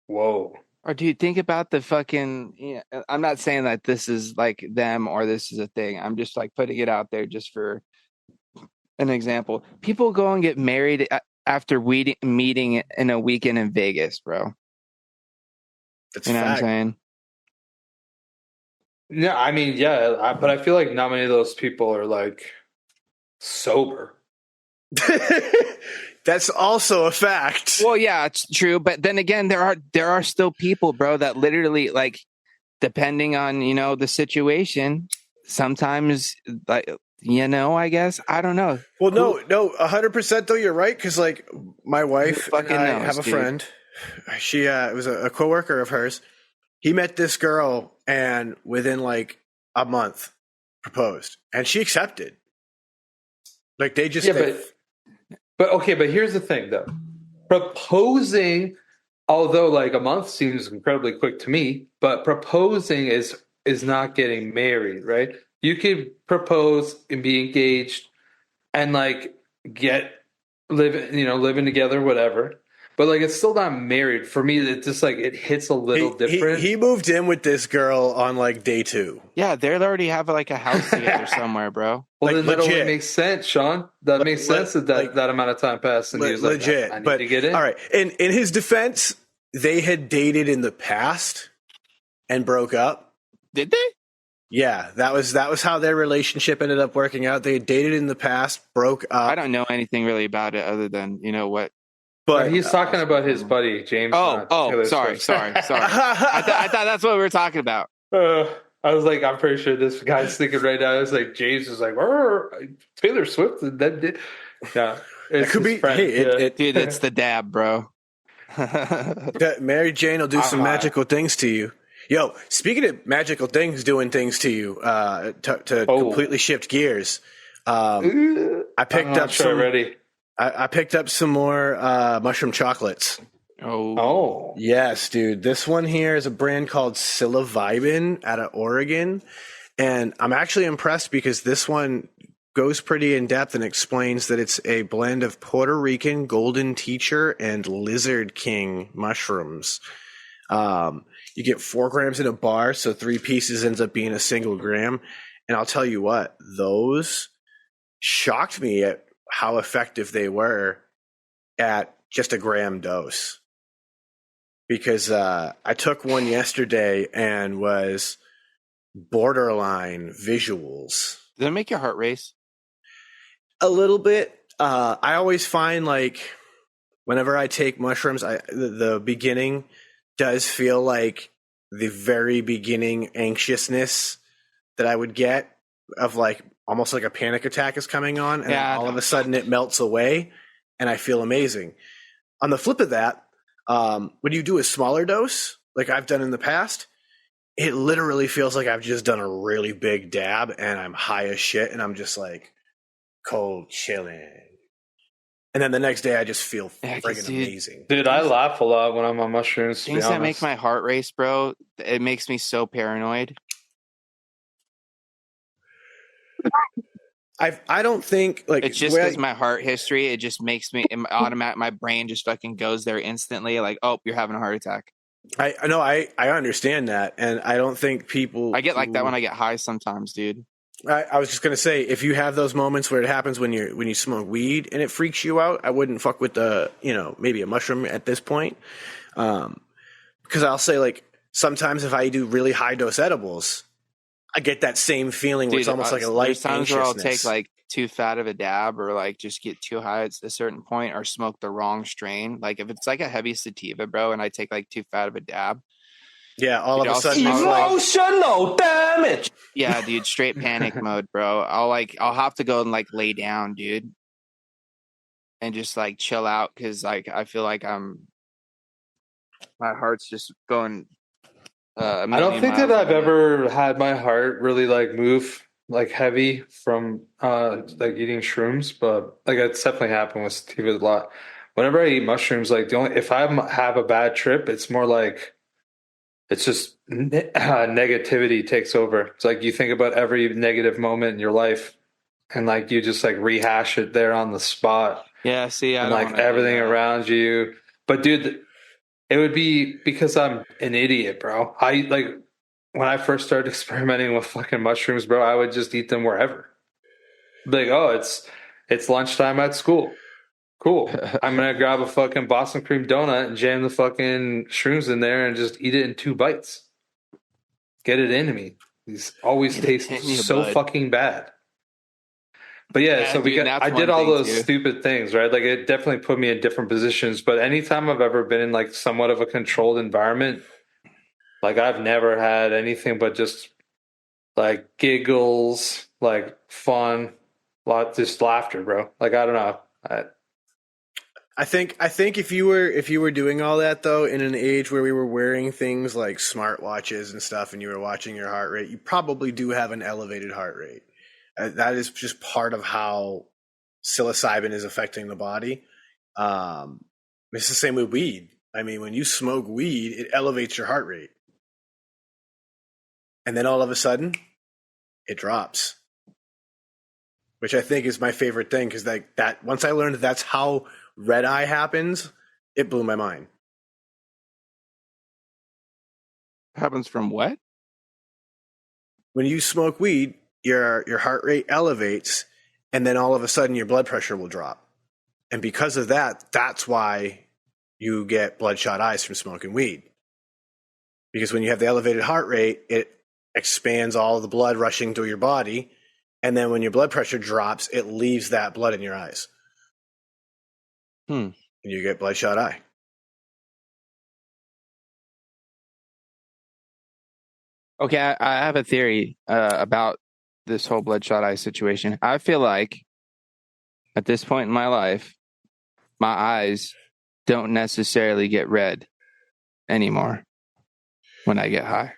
Whoa. Or dude, think about the fucking, I'm not saying that this is like them or this is a thing. I'm just like putting it out there just for an example. People go and get married after meeting in a weekend in Vegas, bro. That's You know what I'm fact. saying? Yeah, I mean, yeah, but I feel like not many of those people are like sober. That's also a fact. Well, yeah, it's true. But then again, there are still people, bro, that literally, like, depending on, you know, the situation, sometimes, like, you know, I guess, I don't know. Well, no, 100% though. You're right. Cause like my wife and fucking I knows, have a dude? friend. She, it was a coworker of hers. He met this girl and within like a month proposed and she accepted. Like they just, Yeah, but okay, but here's the thing though. Proposing, although like a month seems incredibly quick to me, but proposing is not getting married, right? You could propose and be engaged and like living together, whatever. But like it's still not married. For me, it's just like it hits a little different. he moved in with this girl on like day 2. Yeah, they already have like a house together somewhere, bro. Well, like, then that only legit. makes sense, Sean. That makes sense that amount of time passed, and he was legit. like, I need but to get in. all right, in his defense, they had dated in the past and broke up. Did they? Yeah, that was how their relationship ended up working out. They had dated in the past, broke up. I don't know anything really about it other than, you know what. But He's talking about his buddy James. Oh, sorry. I thought that's what we were talking about. I was like, I'm pretty sure this guy's thinking right now. I was like, James is like, Taylor Swift. And that did. Yeah, it could be. Friend. Hey, dude, it's the dab, bro. that Mary Jane will do some magical things to you. Yo, speaking of magical things doing things to you, to completely shift gears, I picked up some. Already. I picked up some more mushroom chocolates. Oh, Yes, dude. This one here is a brand called Psilocybin out of Oregon. And I'm actually impressed because this one goes pretty in depth and explains that it's a blend of Puerto Rican golden teacher and lizard king mushrooms. You get 4 grams in a bar, so 3 pieces ends up being a single gram. And I'll tell you what, those shocked me at how effective they were at just a gram dose. Because I took one yesterday and was borderline visuals. Does it make your heart race? A little bit. I always find like whenever I take mushrooms, the beginning does feel like the very beginning anxiousness that I would get of like almost like a panic attack is coming on, and all of a sudden it melts away and I feel amazing. On the flip of that, when you do a smaller dose, like I've done in the past, it literally feels like I've just done a really big dab and I'm high as shit and I'm just like cold chilling. And then the next day I just feel friggin' amazing. Dude, I laugh a lot when I'm on mushrooms. Things that make my heart race, bro, it makes me so paranoid. I don't think like it's just because my heart history, it just makes me automatic. My brain just fucking goes there instantly. Like, oh, you're having a heart attack. I know I understand that, and I don't think people. I get like that when I get high sometimes, dude. I was just gonna say, if you have those moments where it happens when you smoke weed and it freaks you out, I wouldn't fuck with maybe a mushroom at this point, because I'll say like sometimes if I do really high dose edibles, I get that same feeling where it's almost like a light times where I'll take anxiousness. like too fat of a dab or like just get too high at a certain point or smoke the wrong strain. Like if it's like a heavy sativa, bro, and I take like too fat of a dab. Yeah, all of a sudden emotional damage. Yeah, dude, straight panic mode, bro. I'll have to go and like lay down, dude, and just like chill out because like I feel like my heart's just going. I don't think that I've ever had my heart really like move like heavy from like eating shrooms, but like it's definitely happened with sativa a lot. Whenever I eat mushrooms, like if I have a bad trip, it's more like it's just negativity takes over. It's like you think about every negative moment in your life, and like you just like rehash it there on the spot. Yeah, see, and like everything around you. But dude, it would be because I'm an idiot, bro. I like when I first started experimenting with fucking mushrooms, bro, I would just eat them wherever. Like, oh, It's lunchtime at school. Cool. I'm going to grab a fucking Boston cream donut and jam the fucking shrooms in there and just eat it in 2 bites. Get it into me. These always taste so fucking bad. But yeah, so dude, I did all those stupid things, right? Like it definitely put me in different positions. But anytime I've ever been in like somewhat of a controlled environment, like I've never had anything but just like giggles, like fun, just laughter, bro. Like I don't know. I think if you were doing all that though in an age where we were wearing things like smartwatches and stuff, and you were watching your heart rate, you probably do have an elevated heart rate. That is just part of how psilocybin is affecting the body. It's the same with weed. I mean, when you smoke weed, it elevates your heart rate, and then all of a sudden, it drops. Which I think is my favorite thing, because like that once I learned that's how red eye happens, it blew my mind. Happens from what? When you smoke weed, your heart rate elevates, and then all of a sudden your blood pressure will drop. And because of that, that's why you get bloodshot eyes from smoking weed. Because when you have the elevated heart rate, it expands all of the blood rushing through your body, and then when your blood pressure drops, it leaves that blood in your eyes. And you get bloodshot eye. Okay, I have a theory about this whole bloodshot eye situation. I feel like at this point in my life, my eyes don't necessarily get red anymore when I get high.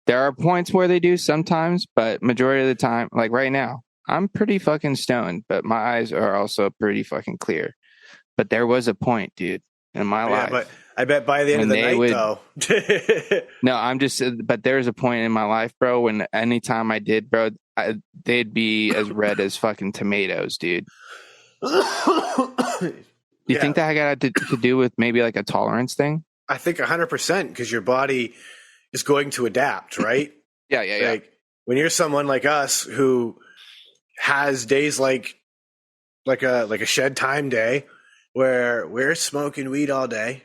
There are points where they do sometimes, but majority of the time, like right now, I'm pretty fucking stoned, but my eyes are also pretty fucking clear. But there was a point, dude, in my life. But I bet by the end of the night, though. No, but there's a point in my life, bro, when anytime I did, bro, they'd be as red as fucking tomatoes, dude. You think that got to do with maybe like a tolerance thing? I think 100%, because your body is going to adapt, right? Yeah. Like when you're someone like us who has days like a shed time day where we're smoking weed all day.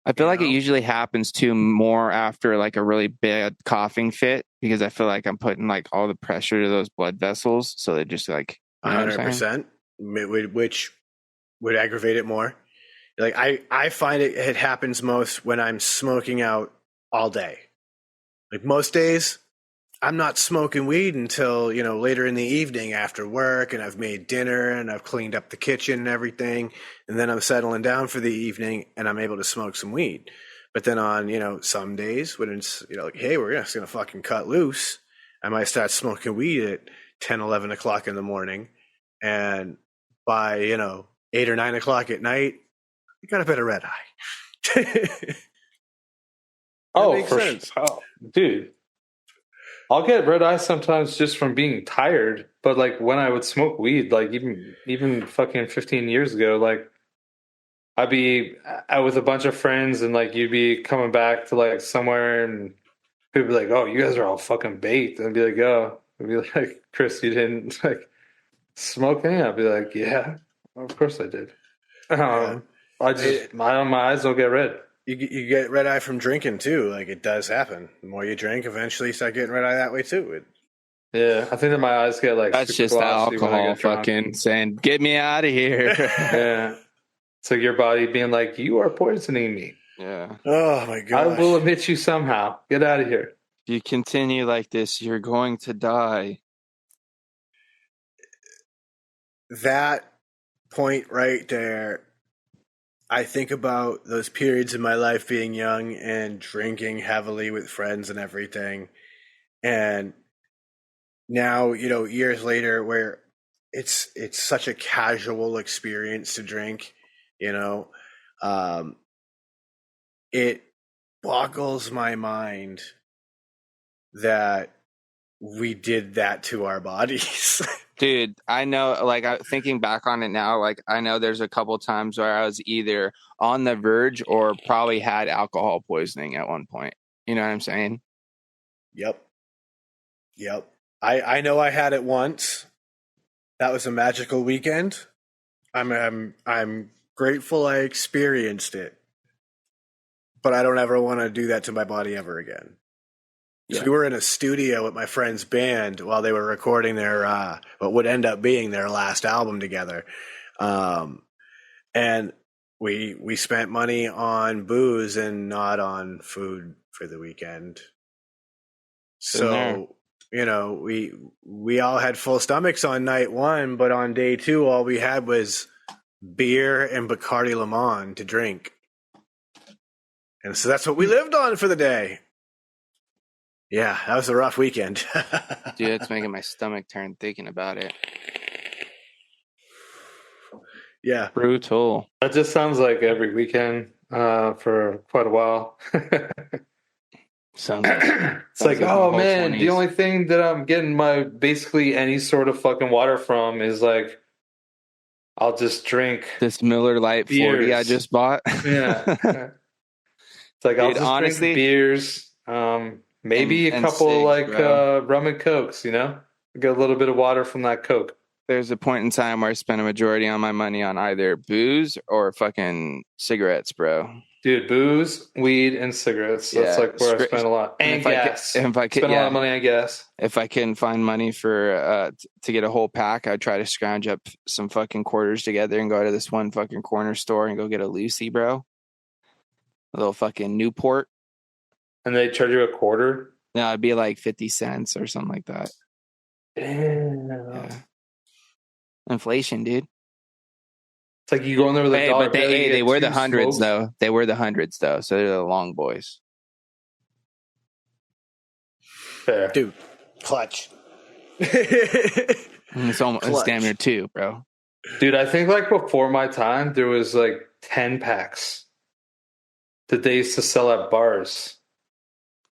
I feel like it usually happens too more after like a really bad coughing fit, because I feel like I'm putting like all the pressure to those blood vessels, so they're just like 100%, which would aggravate it more. Like I find it happens most when I'm smoking out all day. Like most days, I'm not smoking weed until, later in the evening after work, and I've made dinner and I've cleaned up the kitchen and everything. And then I'm settling down for the evening and I'm able to smoke some weed. But then on, some days when it's, like, hey, we're just going to fucking cut loose, I might start smoking weed at 10, 11 o'clock in the morning. And by, 8 or 9 o'clock at night, I got a bit of red eye. Oh, for sure. Oh, dude. I'll get red eye sometimes just from being tired, but like when I would smoke weed, like even fucking 15 years ago, like I'd be out with a bunch of friends and like you'd be coming back to like somewhere and people be like, "Oh, you guys are all fucking baked." And I'd be like, "Oh," I'd be like, "Chris, you didn't like smoke any?" I'd be like, "Yeah, of course I did." My eyes don't get red. You get red eye from drinking too. Like it does happen. The more you drink, eventually you start getting red eye that way too. Yeah, I think that my eyes get like that's just the alcohol fucking saying, "Get me out of here." Yeah, it's like your body being like, "You are poisoning me." Yeah. Oh my god. I will admit you somehow. Get out of here. If you continue like this, you're going to die. That point right there. I think about those periods in my life being young and drinking heavily with friends and everything. And now, years later where it's such a casual experience to drink, it boggles my mind that we did that to our bodies. Dude, I know, like, thinking back on it now, like, I know there's a couple times where I was either on the verge or probably had alcohol poisoning at one point. You know what I'm saying? Yep. I know I had it once. That was a magical weekend. I'm grateful I experienced it, but I don't ever want to do that to my body ever again. Yeah. We were in a studio with my friend's band while they were recording their what would end up being their last album together, and we spent money on booze and not on food for the weekend. So we all had full stomachs on night one, but on day two, all we had was beer and Bacardi Limon to drink, and so that's what we lived on for the day. Yeah, that was a rough weekend. Dude, it's making my stomach turn thinking about it. Yeah. Brutal. That just sounds like every weekend for quite a while. Sounds It's like, oh man, the only thing that I'm getting my basically any sort of fucking water from is like, I'll just drink this Miller Lite 40 I just bought. Yeah. It's like, I'll just drink beers. Maybe a couple cigs, rum and cokes, you know? Get a little bit of water from that Coke. There's a point in time where I spent a majority of my money on either booze or fucking cigarettes, bro. Dude, booze, weed, and cigarettes. That's like where I spent a lot. And gas. Spend a lot of money on gas. If I couldn't find money for to get a whole pack, I'd try to scrounge up some fucking quarters together and go to this one fucking corner store and go get a Lucy, bro. A little fucking Newport. And they charge you a quarter? No, it'd be like 50 cents or something like that. Damn. Yeah. Inflation, dude. It's like you go in there with a dollar. But they were the hundreds, though. They were the hundreds, though. So they're the long boys. Fair. Dude, clutch. It's damn near two, bro. Dude, I think like before my time, there was like 10 packs that they used to sell at bars.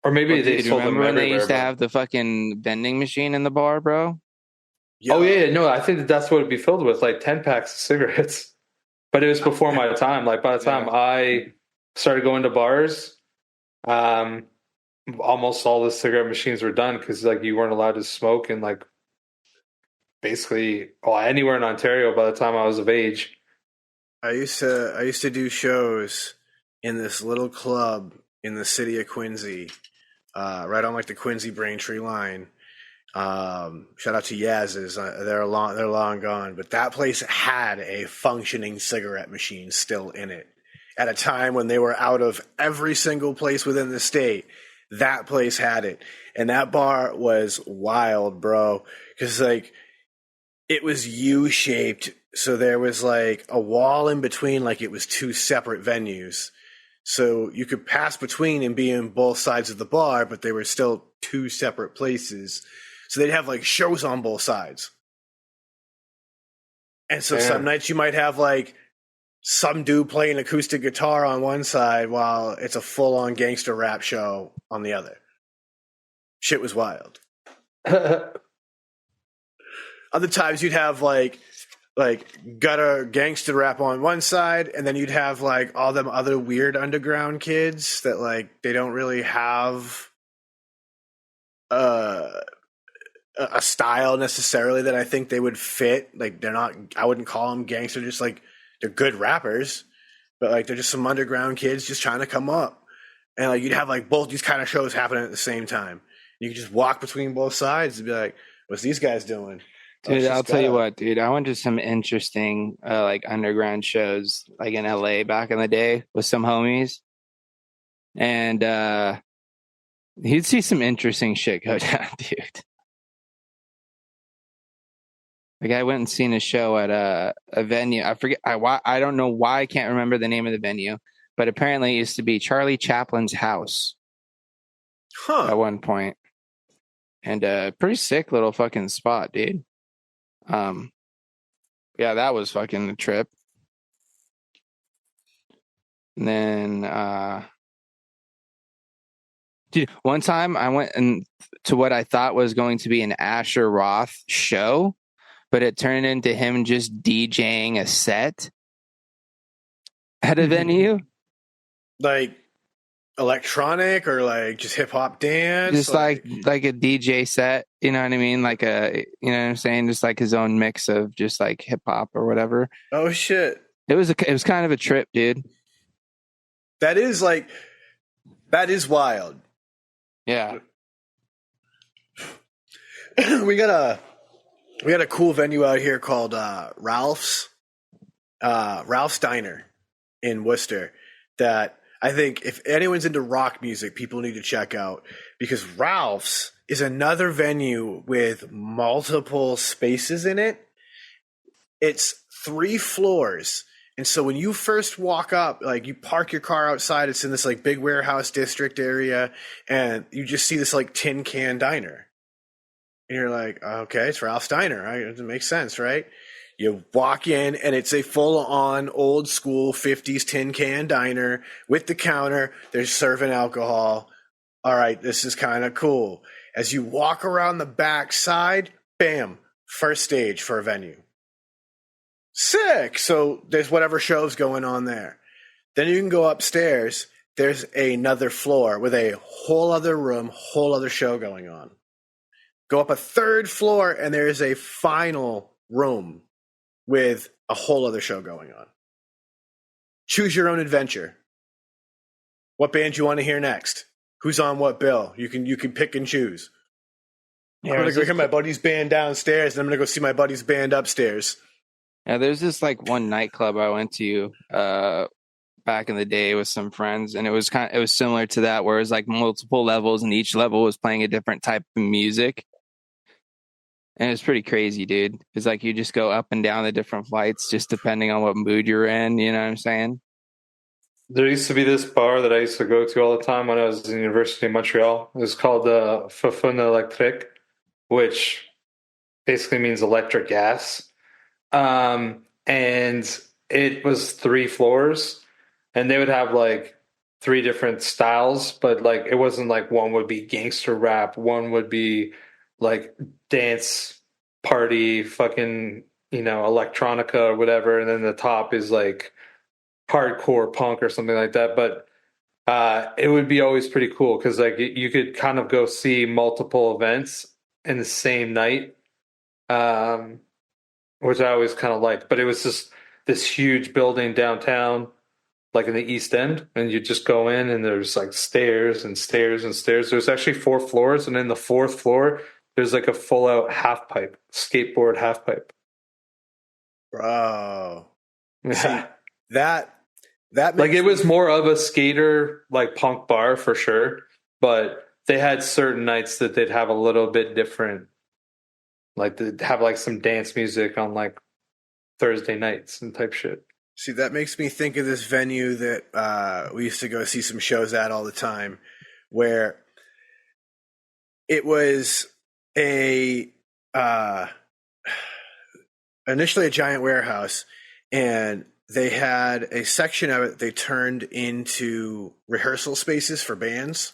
Or maybe they sold them everywhere. Remember when they used to have the fucking vending machine in the bar, bro? Yeah. Oh, yeah. No, I think that's what it'd be filled with, like 10 packs of cigarettes. But it was before my time. Like by the time I started going to bars, almost all the cigarette machines were done because like you weren't allowed to smoke in like basically anywhere in Ontario by the time I was of age. I used to do shows in this little club in the city of Quincy, right on like the Quincy Braintree line. Shout out to Yaz's. They're long gone, but that place had a functioning cigarette machine still in it at a time when they were out of every single place within the state. That place had it, and that bar was wild, bro. Because like it was U-shaped, so there was like a wall in between, like it was two separate venues. So you could pass between and be in both sides of the bar, but they were still two separate places. So they'd have like shows on both sides. And so some nights you might have like some dude playing acoustic guitar on one side while it's a full-on gangster rap show on the other. Shit was wild. Other times you'd have like gutter gangster rap on one side, and then you'd have like all them other weird underground kids that like they don't really have a style necessarily that I think they would fit. Like they're not, I wouldn't call them gangster, just like they're good rappers, but like they're just some underground kids just trying to come up. And like you'd have like both these kind of shows happening at the same time. You could just walk between both sides and be like, what's these guys doing? Dude, I'll tell you what, dude. I went to some interesting like underground shows like in LA back in the day with some homies. And you'd see some interesting shit go down, dude. Like I went and seen a show at a venue. I forget. I don't know why I can't remember the name of the venue, but apparently it used to be Charlie Chaplin's house at one point. And pretty sick little fucking spot, dude. Yeah, that was fucking the trip. And then, dude, one time I went to what I thought was going to be an Asher Roth show, but it turned into him just DJing a set at a venue. Like electronic or like just hip hop dance? Just like a DJ set, you know what I mean? Like you know what I'm saying? Just like his own mix of just like hip hop or whatever. Oh shit. It was kind of a trip, dude. That is wild. Yeah. we got a cool venue out here called Ralph's Diner in Worcester that I think if anyone's into rock music, people need to check out, because Ralph's is another venue with multiple spaces in it. It's 3 floors. And so when you first walk up, like you park your car outside, it's in this like big warehouse district area, and you just see this like tin can diner. And you're like, okay, it's Ralph's Diner. Right? It makes sense, right? You walk in, and it's a full-on old-school 50s tin can diner with the counter. They're serving alcohol. All right, this is kind of cool. As you walk around the back side, bam, first stage for a venue. Sick! So there's whatever show's going on there. Then you can go upstairs. There's another floor with a whole other room, whole other show going on. Go up a 3rd floor, and there's a final room with a whole other show going on. Choose your own adventure. What band you want to hear next? Who's on what bill? You can pick and choose. Yeah, I'm going to go hear my buddy's band downstairs, and I'm going to go see my buddy's band upstairs. Yeah, there's this like one nightclub I went to back in the day with some friends, and it was similar to that, where it was like multiple levels, and each level was playing a different type of music. And it's pretty crazy, dude. It's like you just go up and down the different flights just depending on what mood you're in. You know what I'm saying? There used to be this bar that I used to go to all the time when I was in the University of Montreal. It was called Fafun Electric, which basically means electric gas. And it was 3 floors, and they would have like 3 different styles, but like it wasn't like one would be gangster rap, one would be like dance party, fucking, electronica or whatever, and then the top is like hardcore punk or something like that. But it would be always pretty cool because like you could kind of go see multiple events in the same night, which I always kind of liked. But it was just this huge building downtown, like in the East End, and you just go in, and there's like stairs and stairs and stairs. There's actually 4 floors, and in the 4th floor, there's like a full-out half pipe, skateboard half pipe. Bro, Yeah. see, that Like it was more of a skater like punk bar for sure, but they had certain nights that they'd have a little bit different. Like they'd have like some dance music on like Thursday nights and type shit. See, that makes me think of this venue that we used to go see some shows at all the time, where it was initially a giant warehouse, and they had a section of it they turned into rehearsal spaces for bands,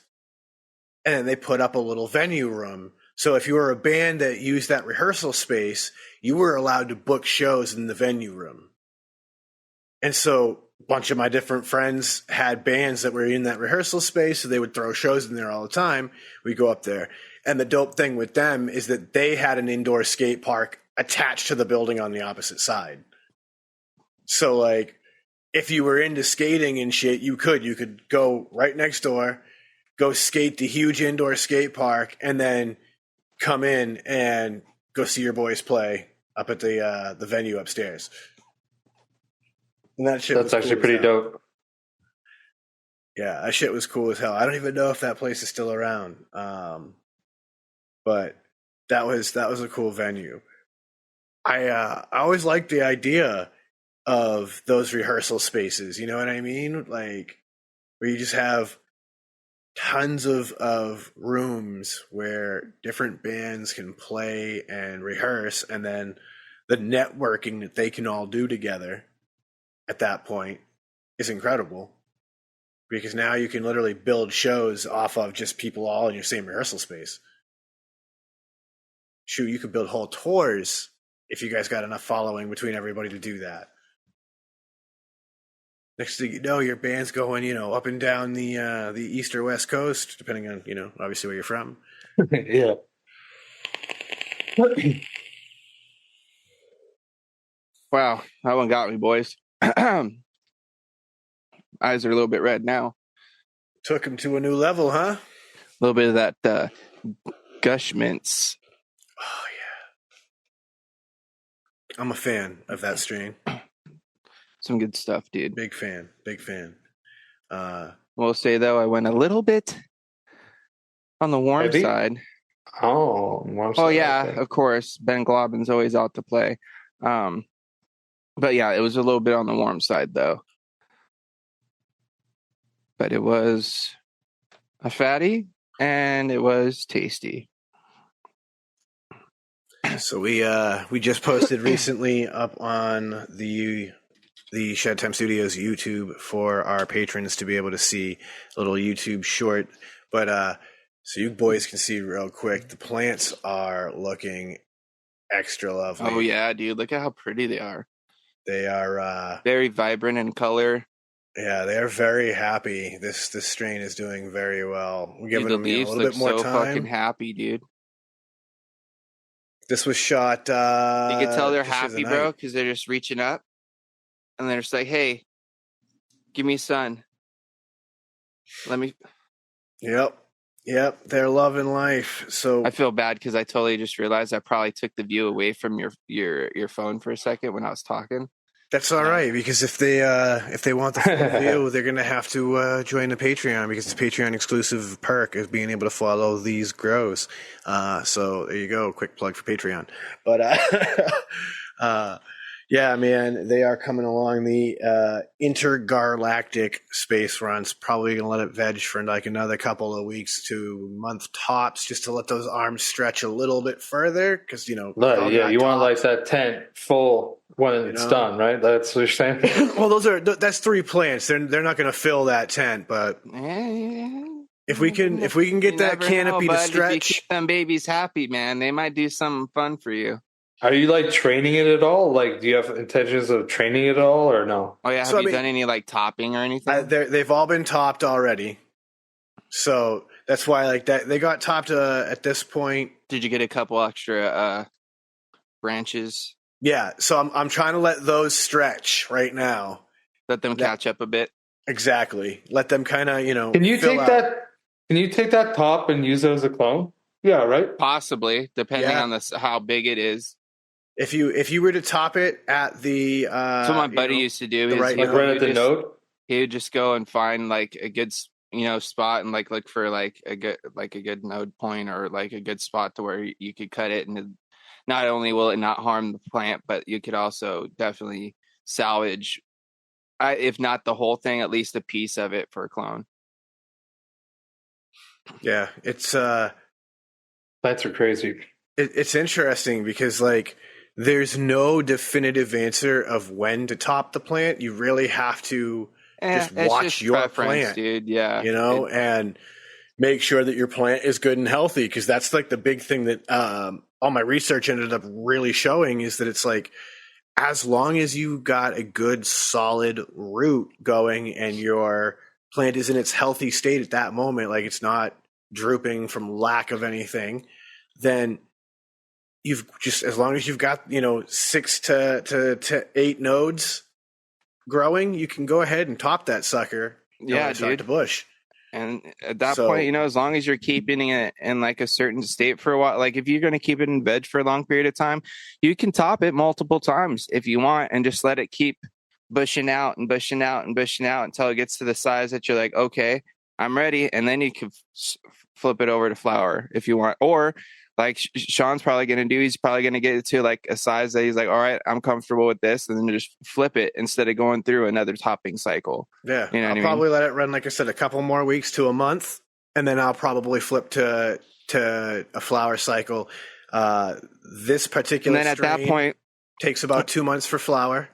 and then they put up a little venue room. So if you were a band that used that rehearsal space, you were allowed to book shows in the venue room. And so a bunch of my different friends had bands that were in that rehearsal space, so they would throw shows in there all the time. We go up there. And the dope thing with them is that they had an indoor skate park attached to the building on the opposite side. So, like, if you were into skating and shit, you could go right next door, go skate the huge indoor skate park, and then come in and go see your boys play up at the venue upstairs. And that shit That's actually pretty dope. Yeah, that shit was cool as hell. I don't even know if that place is still around. But that was a cool venue. I always liked the idea of those rehearsal spaces, you know what I mean? Like where you just have tons of rooms where different bands can play and rehearse, and then the networking that they can all do together at that point is incredible, because now you can literally build shows off of just people all in your same rehearsal space. Shoot, you could build whole tours if you guys got enough following between everybody to do that. Next thing you know, your band's going, up and down the east or west coast, depending on, obviously where you're from. Yeah. Wow, that one got me, boys. Eyes are a little bit red now. Took him to a new level, huh? A little bit of that gush mints. Oh, yeah. I'm a fan of that strain. Some good stuff, dude. Big fan. We'll say, though, I went a little bit on the warm Heavy? side. Oh, Yeah, okay. of course. Ben Globin's always out to play. But yeah, it was a little bit on the warm side, though. But it was a fatty, and it was tasty. So we just posted recently up on the Shed Time Studios YouTube for our patrons to be able to see a little YouTube short. But so you boys can see real quick, the plants are looking extra lovely. Oh yeah, dude! Look at how pretty they are. They are very vibrant in color. Yeah, they are very happy. This strain is doing very well. We're giving them a little bit more so time. Fucking happy, dude. This was shot. You can tell they're happy, bro, because they're just reaching up, and they're just like, "Hey, give me sun. Let me." Yep. They're loving life. So I feel bad because I totally just realized I probably took the view away from your phone for a second when I was talking. That's all right, because if they want the full view, they're gonna have to join the Patreon, because the Patreon exclusive perk is being able to follow these grows. So there you go, quick plug for Patreon. But yeah, man, they are coming along. The intergalactic space run's probably gonna let it veg for like another couple of weeks to month tops, just to let those arms stretch a little bit further, because you want like that tent full when it's done, right? That's what you're saying. Well, that's 3 plants. They're not going to fill that tent, but if we can get that canopy to stretch, if you keep them babies happy, man, they might do something fun for you. Are you like training it at all? Like, do you have intentions of training it at all, or no? Oh yeah, have you done any like topping or anything? They've all been topped already, so that's why like that they got topped at this point. Did you get a couple extra branches? Yeah, so I'm trying to let those stretch right now. Let them catch up a bit. Exactly. Let them kind of, Can you take that? Can you take that top and use it as a clone? Yeah, right. Possibly, depending on how big it is. If you were to top it at the that's what my buddy used to do. Right at the node. He would just go and find like a good spot and like look for like a good node point or like a good spot to where you could cut it, and not only will it not harm the plant, but you could also definitely salvage, if not the whole thing, at least a piece of it for a clone. Yeah, it's plants are crazy. It's interesting because like there's no definitive answer of when to top the plant. You really have to just watch your plant, dude. Yeah, and make sure that your plant is good and healthy, because that's like the big thing that all my research ended up really showing, is that it's like, as long as you got a good solid root going and your plant is in its healthy state at that moment, like it's not drooping from lack of anything, then you've just, as long as you've got 6 to 8 nodes growing, you can go ahead and top that sucker. Dude. To bush. And at that point, as long as you're keeping it in like a certain state for a while, like if you're going to keep it in veg for a long period of time, you can top it multiple times if you want, and just let it keep bushing out and bushing out and bushing out until it gets to the size that you're like, okay, I'm ready. And then you can flip it over to flower if you want. Or like Sean's probably going to do, he's probably going to get it to like a size that he's like, all right, I'm comfortable with this, and then just flip it instead of going through another topping cycle. Yeah, I'll probably let it run, like I said, a couple more weeks to a month, and then I'll probably flip to a flower cycle. This particular and then at that point takes about 2 months for flower.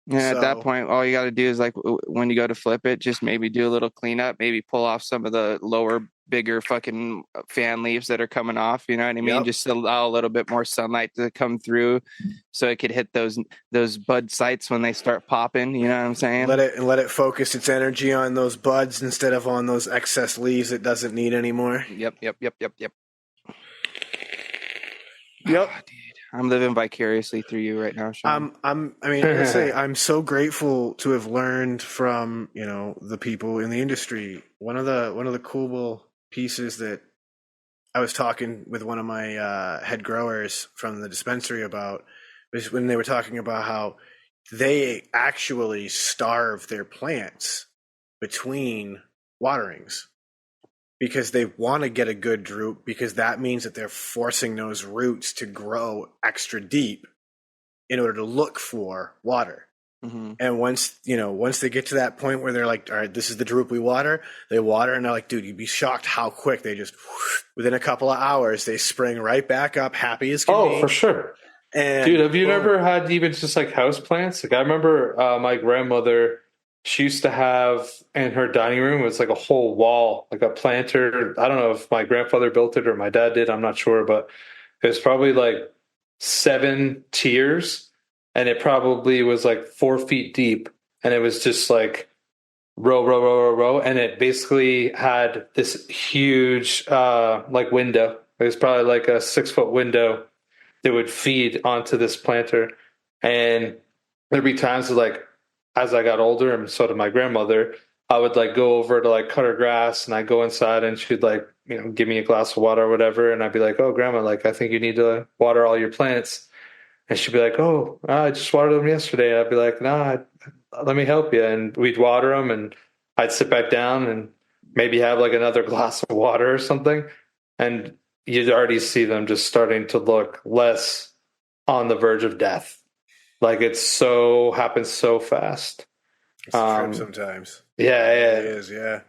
Yeah, at that So- point, all you got to do is like when you go to flip it, just maybe do a little cleanup, maybe pull off some of the lower, bigger fucking fan leaves that are coming off. You know what I mean? Yep. Just allow a little bit more sunlight to come through, so it could hit those bud sites when they start popping. You know what I'm saying? Let it focus its energy on those buds instead of on those excess leaves it doesn't need anymore. Yep. Yep. Ah, dude, I'm living vicariously through you right now, Sean. I gotta say, I'm so grateful to have learned from, the people in the industry. One of the cool pieces that I was talking with one of my head growers from the dispensary about was when they were talking about how they actually starve their plants between waterings because they want to get a good droop, because that means that they're forcing those roots to grow extra deep in order to look for water. Mm-hmm. And once they get to that point where they're like, all right, this is the droop we water, they water, and they're like, dude, you'd be shocked how quick they just, within a couple of hours, they spring right back up, happy as can be. Oh, for sure. And dude, have you boom. ever had even just like house plants? Like I remember my grandmother, she used to have in her dining room, it was like a whole wall, like a planter. I don't know if my grandfather built it or my dad did, I'm not sure, but it was probably like 7 tiers, and it probably was like 4 feet deep, and it was just like row, and it basically had this huge like window. It was probably like a 6-foot window that would feed onto this planter. And there'd be times like as I got older, and so did my grandmother, I would like go over to like cut her grass, and I'd go inside and she'd like, give me a glass of water or whatever. And I'd be like, oh, grandma, like, I think you need to water all your plants. And she'd be like, oh, I just watered them yesterday. And I'd be like, nah, let me help you. And we'd water them, and I'd sit back down and maybe have like another glass of water or something. And you'd already see them just starting to look less on the verge of death. Like happens so fast. It's a trip sometimes. Yeah. It is, yeah.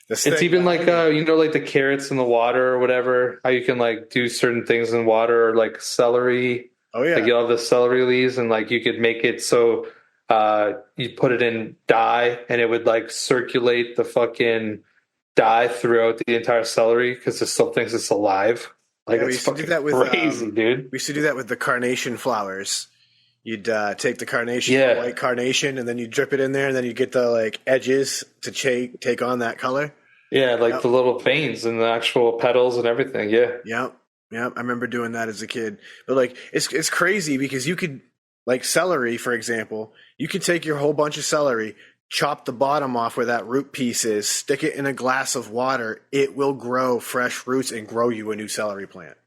It's even like like the carrots in the water or whatever, how you can like do certain things in water, or like celery. Oh yeah. Like you have the celery leaves, and like you could make it so you put it in dye, and it would like circulate the fucking dye throughout the entire celery because it still thinks it's alive. Like we it's used to do fucking that with, crazy, dude. We used to do that with the carnation flowers. You'd take the carnation, white carnation, and then you drip it in there, and then you get the like edges to take on that color. Yeah, like the little veins and the actual petals and everything. Yeah. Yep. I remember doing that as a kid. But like, it's crazy because you could, like celery, for example, you could take your whole bunch of celery, chop the bottom off where that root piece is, stick it in a glass of water. It will grow fresh roots and grow you a new celery plant.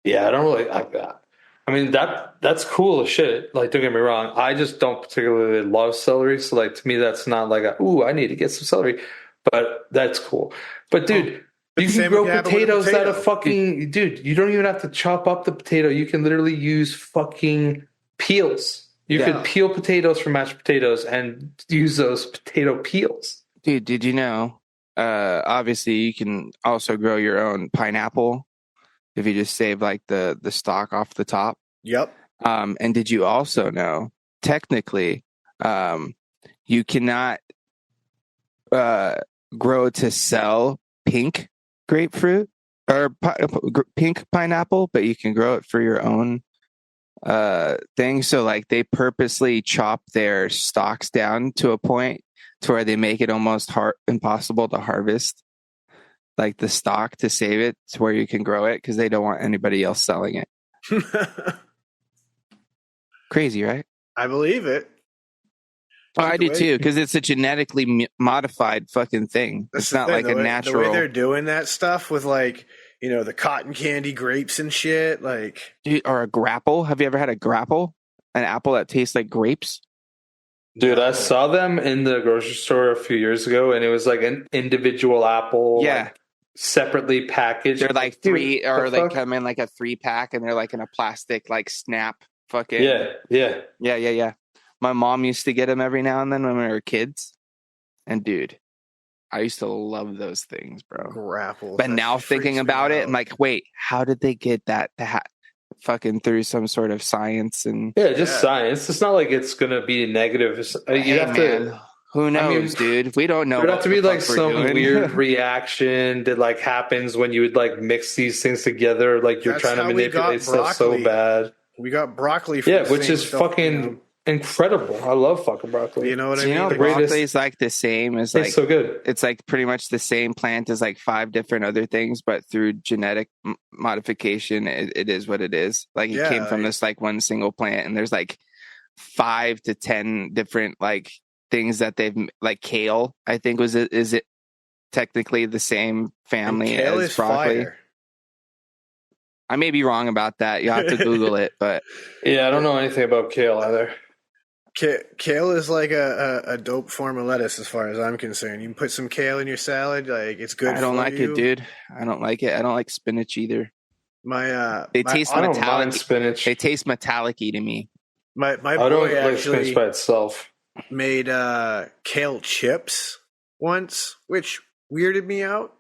Yeah, I don't really like that. I mean, that's cool as shit. Like, don't get me wrong. I just don't particularly love celery. So, like, to me, that's not like, I need to get some celery. But that's cool. But, dude, you can grow potatoes out of fucking... Dude, you don't even have to chop up the potato. You can literally use fucking peels. You could peel potatoes for mashed potatoes and use those potato peels. Dude, did you know, obviously, you can also grow your own pineapple if you just save like the stalk off the top. Yep. And did you also know, technically, you cannot grow to sell pink grapefruit or pink pineapple, but you can grow it for your own thing. So like they purposely chop their stalks down to a point to where they make it almost impossible to harvest like the stock to save it to where you can grow it because they don't want anybody else selling it. Crazy, right? I believe it. Oh, I do too, because it's a genetically modified fucking thing. It's not like a natural. The way they're doing that stuff with like, the cotton candy grapes and shit, like. Or a grapple. Have you ever had a grapple? An apple that tastes like grapes? Dude, I saw them in the grocery store a few years ago, and it was like an individual apple. Yeah. Like, separately packaged. They're like three, or they come in like a 3-pack, and they're like in a plastic like snap fucking. Yeah. My mom used to get them every now and then when we were kids, and dude, I used to love those things, bro. Grapple. But now thinking about it, I'm like, wait, how did they get that? fucking through some sort of science and Yeah, just science. It's not like it's gonna be negative. You have to. Who knows, I mean, dude? We don't know. There'd have what to the be like fuck we're some doing. weird reaction that like happens when you would like mix these things together. Like you're That's trying to how we manipulate got stuff so broccoli. bad. We got broccoli from Yeah, the which same is stuff, fucking incredible. I love fucking broccoli. You know what I Do you mean? know Like, broccoli is like the same as like It's so good. it's like pretty much the same plant as like 5 different other things, but through genetic modification, it is what it is. Like it came from this like one single plant, and there's like 5 to 10 different like things that they've like kale. I think is it technically the same family kale as is broccoli? fire. I may be wrong about that. You'll have to Google it, but Yeah, I don't know anything about kale either. Kale is like a dope form of lettuce, as far as I'm concerned. You can put some kale in your salad, like it's good. I don't like it, dude. I don't like it. I don't like spinach either. They taste I don't metallic. mind spinach. They taste metallic-y to me. My I boy don't like actually spinach by itself. made kale chips once, which weirded me out.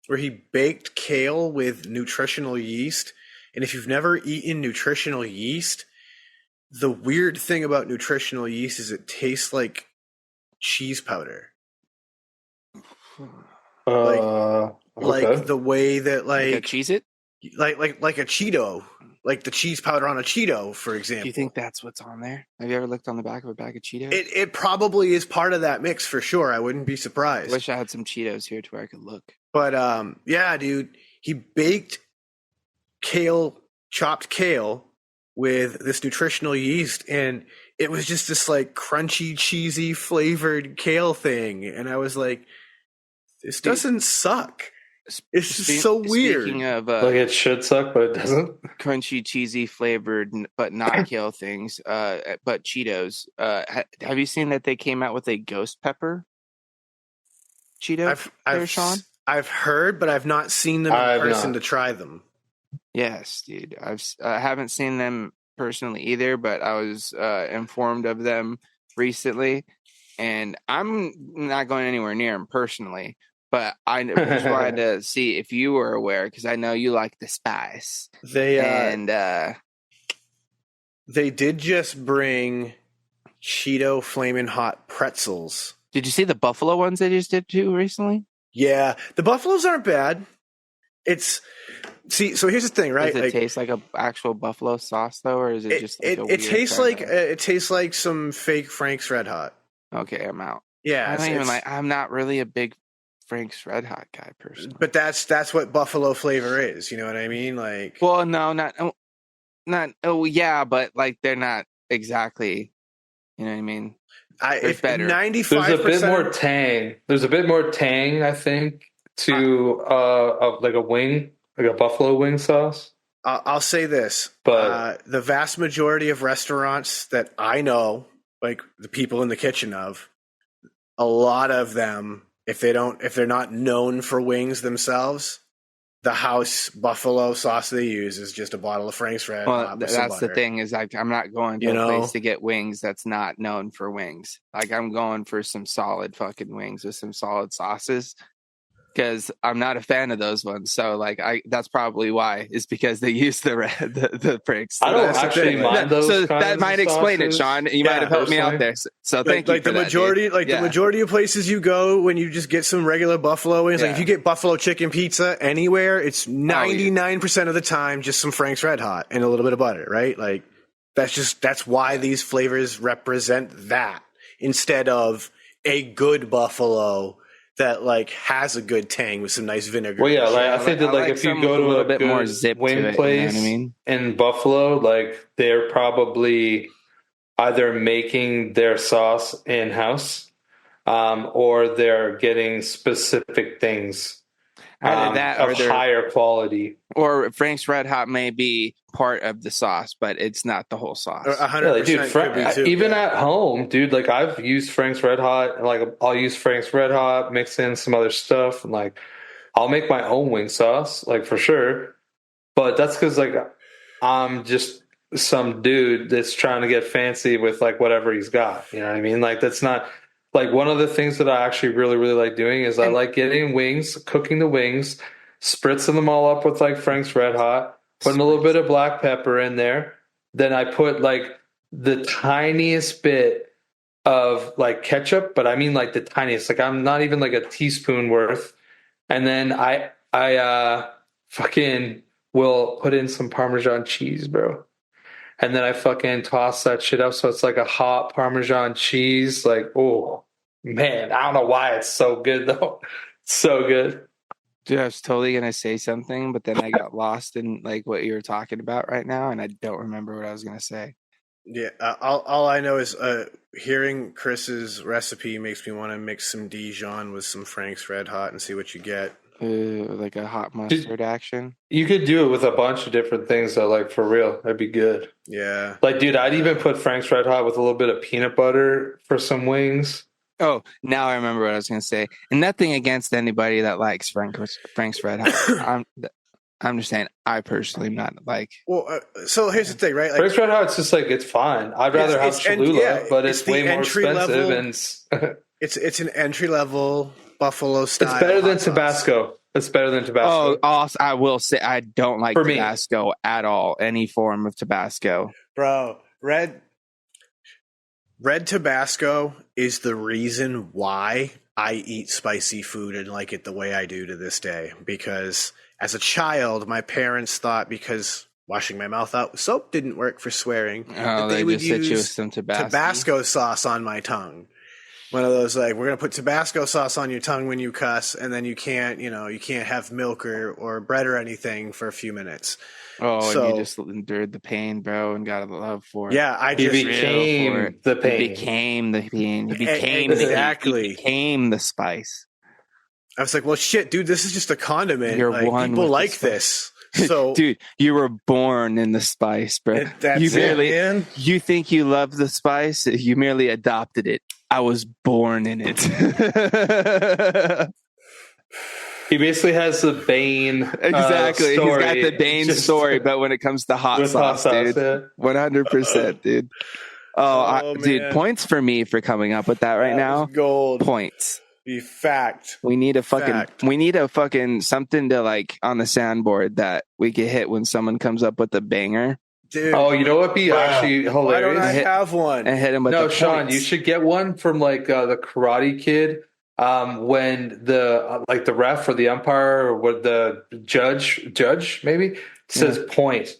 Where he baked kale with nutritional yeast, and if you've never eaten nutritional yeast, the weird thing about nutritional yeast is it tastes like cheese powder. Like the way that Like a Cheez-It? like a Cheeto, like the cheese powder on a Cheeto, for example. Do you think that's what's on there? Have you ever looked on the back of a bag of Cheetos? It probably is part of that mix for sure. I wouldn't be surprised. I wish I had some Cheetos here to where I could look. But yeah, dude, he baked chopped kale with this nutritional yeast, and it was just this like crunchy, cheesy flavored kale thing. And I was like, this doesn't suck. It's just so weird. Speaking of like it should suck, but it doesn't. Crunchy, cheesy flavored, but not kale things, but Cheetos. Have you seen that they came out with a ghost pepper Cheeto? Sean? I've heard, but I've not seen them in person to try them. Yes, dude. I haven't seen them personally either, but I was informed of them recently, and I'm not going anywhere near them personally. But I just wanted to see if you were aware, because I know you like the spice. They did just bring Cheeto Flamin' Hot pretzels. Did you see the buffalo ones they just did too recently? Yeah, the buffaloes aren't bad. So here's the thing, right? Does it taste like a actual buffalo sauce though, or is it just like it tastes like some fake Frank's Red Hot. Okay, I'm out. Yeah, I'm not really a big Frank's Red Hot guy personally. But that's what buffalo flavor is. You know what I mean? Like, well, no, not. Oh, yeah, but like they're not exactly. You know what I mean? It's better. 95%. There's a bit more tang. There's a bit more tang, I think, to like a wing, like a buffalo wing sauce. I'll say this, but the vast majority of restaurants that I know, like the people in the kitchen of, a lot of them, if they're not known for wings themselves, the house buffalo sauce they use is just a bottle of Frank's Red Hot. That's the thing is I'm not going to a place to get wings that's not known for wings. Like I'm going for some solid fucking wings with some solid sauces, because I'm not a fan of those ones. So like that's probably why, is because they use the Frank's. I don't actually mind those. So that might explain it, Sean. You might have helped me out there. So thank you. Like the majority, the majority of places you go when you just get some regular buffalo wings, like if you get buffalo chicken pizza anywhere, it's 99% of the time just some Frank's Red Hot and a little bit of butter, right? Like that's why these flavors represent that, instead of a good buffalo that like has a good tang with some nice vinegar. Well, yeah, like I think that like if you go to a little bit more zip wing place, you know what I mean? In Buffalo, like they're probably either making their sauce in house, or they're getting specific things. Either that of higher quality. Or Frank's Red Hot may be part of the sauce, but it's not the whole sauce. 100%. Dude, even at home, dude, like I've used Frank's Red Hot, and like I'll use Frank's Red Hot, mix in some other stuff, and like I'll make my own wing sauce, like for sure. But that's because like I'm just some dude that's trying to get fancy with like whatever he's got. You know what I mean? Like that's not. Like one of the things that I actually really, really like doing is I like getting wings, cooking the wings, spritzing them all up with like Frank's Red Hot, putting a little bit of black pepper in there. Then I put like the tiniest bit of like ketchup, but I mean like the tiniest. Like I'm not even like a teaspoon worth. And then I fucking will put in some Parmesan cheese, bro. And then I fucking toss that shit up so it's like a hot Parmesan cheese. Like, oh man, I don't know why it's so good though. It's so good. Dude, I was totally gonna say something, but then I got lost in like what you were talking about right now, and I don't remember what I was gonna say. Yeah, all I know is hearing Chris's recipe makes me want to mix some Dijon with some Frank's Red Hot and see what you get. Like a hot mustard action. You could do it with a bunch of different things though, like for real. That'd be good. Yeah. Like, dude, I'd even put Frank's Red Hot with a little bit of peanut butter for some wings. Oh, now I remember what I was going to say. And nothing against anybody that likes Frank's Red Hot. I'm just saying, I personally am not like. Well, so here's the thing, right? Like, Frank's Red Hot, it's just like it's fine. I'd rather have Cholula, but it's way more expensive. And it's an entry level Buffalo style. It's better than Tabasco. It's better than Tabasco. Oh, also, I will say I don't like Tabasco at all. Any form of Tabasco, bro. Red Tabasco is the reason why I eat spicy food and like it the way I do to this day. Because as a child, my parents thought because washing my mouth out with soap didn't work for swearing, that they would use you with some Tabasco sauce on my tongue. One of those like, we're going to put Tabasco sauce on your tongue when you cuss, and then you can't have milk or bread or anything for a few minutes. Oh, so, and you just endured the pain, bro, and got a love for it. Yeah, He became the pain. He became the pain. He became exactly. He became the spice. I was like, well, shit, dude, this is just a condiment. You're like, one people with like this. So, dude, you were born in the spice, bro. Man. You think you love the spice? You merely adopted it. I was born in it. He basically has the Bane exactly. Story. He's got the Bane story, but when it comes to hot sauce, dude, 100%, dude. Dude, points for me for coming up with that right now. Gold points. Be fact. We need a fucking something to like on the soundboard that we can hit when someone comes up with a banger. Dude. Oh, you know what be actually hilarious? Why don't I have one? And hit him with the Sean, points. you should get one from like the Karate Kid. When the like the ref or the umpire or what the judge maybe says point.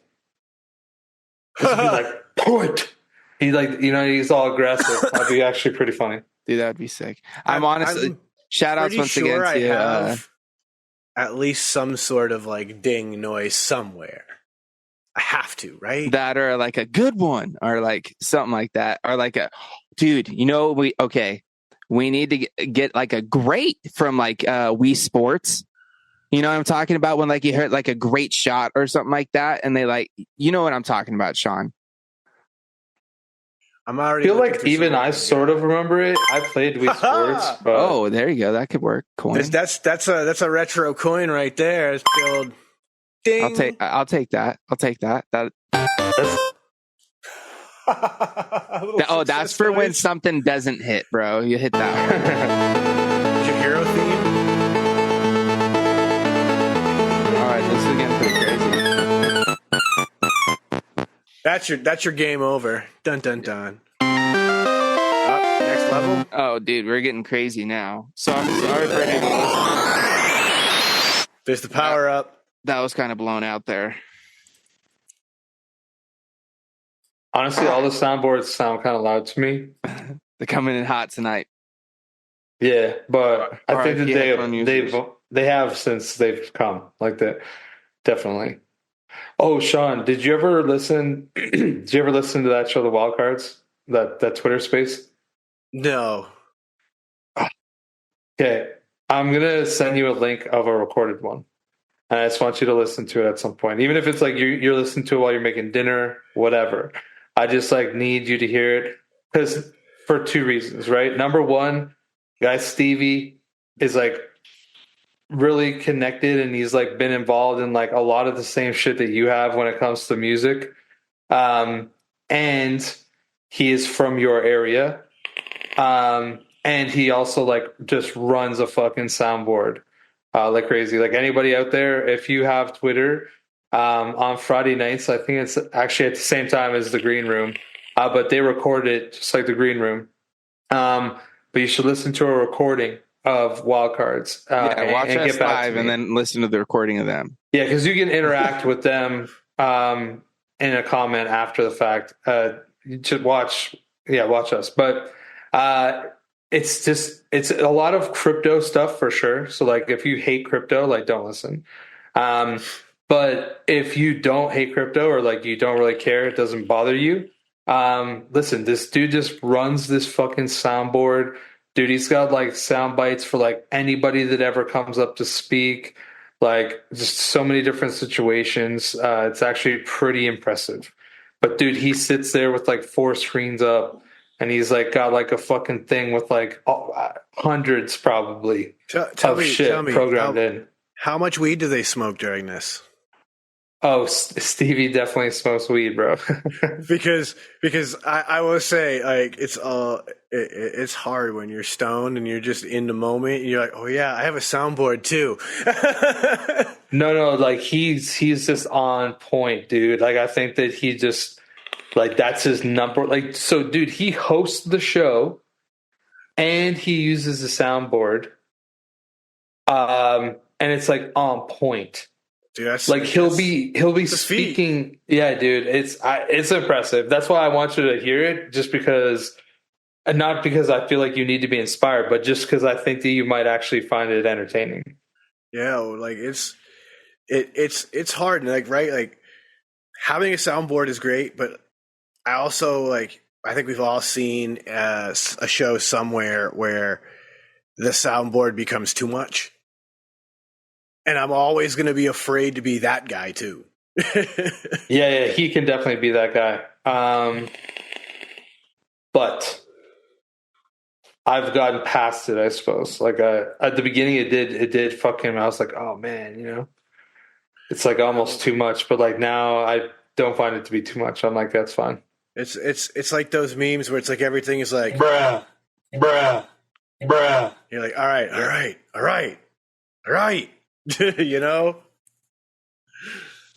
Just be like point. He like he's all aggressive. That'd be actually pretty funny. Dude, that'd be sick. I'm honestly shout outs once again to you. At least some sort of like ding noise somewhere. I have to, right? That or like a good one or like something like that. Or like a dude, we need to get like a great from like Wii Sports. You know what I'm talking about? When like you heard like a great shot or something like that. And they like, you know what I'm talking about, Sean. I feel like even I sort of remember it. I played Wii Sports. But... Oh, there you go. That could work. Coin. That's a retro coin right there. It's called ding. I'll take that. That's for when something doesn't hit, bro. You hit that one. Your hero theme? Alright, this is getting pretty crazy. That's your game over. Dun dun dun. Next level? Oh, dude, we're getting crazy now. So I'm sorry for anyone. There's the power up. That was kind of blown out there. Honestly, all the soundboards sound kind of loud to me. They're coming in hot tonight. Yeah, but I think that they have since they've come like that. Definitely. Oh, Sean, did you ever listen? Did you ever listen to that show, The Wild Cards? That Twitter space? No. Okay, I'm gonna send you a link of a recorded one, and I just want you to listen to it at some point, even if it's like you're listening to it while you're making dinner, whatever. I just like need you to hear it because for two reasons, right? Number one, guy Stevie is like really connected and he's like been involved in like a lot of the same shit that you have when it comes to music. And he is from your area. And he also like just runs a fucking soundboard like crazy. Like anybody out there, if you have Twitter, on Friday nights. I think it's actually at the same time as the Green Room, but they record it just like the Green Room. But you should listen to a recording of Wildcards. Watch and us get back live to and me. then listen to the recording of them. Yeah, because you can interact with them in a comment after the fact. You should watch us. But it's a lot of crypto stuff for sure. So like if you hate crypto, like don't listen. But if you don't hate crypto or like you don't really care, it doesn't bother you. Listen, this dude just runs this fucking soundboard. Dude, he's got like sound bites for like anybody that ever comes up to speak. Like just so many different situations. It's actually pretty impressive. But dude, he sits there with like 4 screens up and he's like got like a fucking thing with like hundreds probably of shit programmed in. How much weed do they smoke during this? Oh, Stevie definitely smokes weed, bro. because I will say, like, it's hard when you're stoned and you're just in the moment and you're like, oh yeah, I have a soundboard too. No, like he's just on point, dude. Like I think that he just like that's his number. Like so, dude, he hosts the show and he uses the soundboard, and it's like on point. Dude, that's like he'll be speaking. Yeah, dude, it's impressive. That's why I want you to hear it, just because, and not because I feel like you need to be inspired, but just because I think that you might actually find it entertaining. Yeah, like it's hard, like right, like having a soundboard is great, but I also like I think we've all seen a show somewhere where the soundboard becomes too much. And I'm always going to be afraid to be that guy too. yeah, he can definitely be that guy. But I've gotten past it, I suppose. Like at the beginning, it did fuck him. I was like, oh man, you know, it's like almost too much. But like now, I don't find it to be too much. I'm like, that's fine. It's like those memes where it's like everything is like bruh. You're like, all right. You know?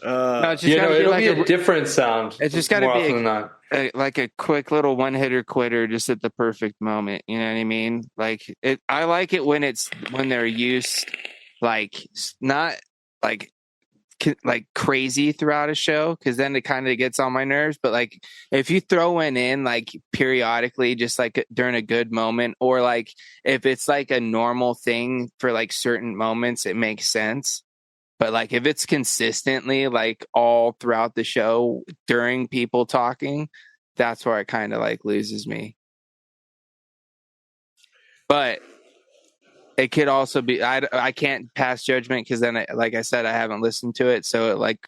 No, it's just it'll be a different sound. It's just got to be like a quick little one-hitter quitter just at the perfect moment. You know what I mean? Like I like it when they're used like not like crazy throughout a show, because then it kind of gets on my nerves. But like if you throw one in like periodically, just like during a good moment, or like if it's like a normal thing for like certain moments, it makes sense. But like if it's consistently like all throughout the show during people talking, that's where it kind of like loses me. But it could also be, I can't pass judgment because then, like I said, I haven't listened to it. So like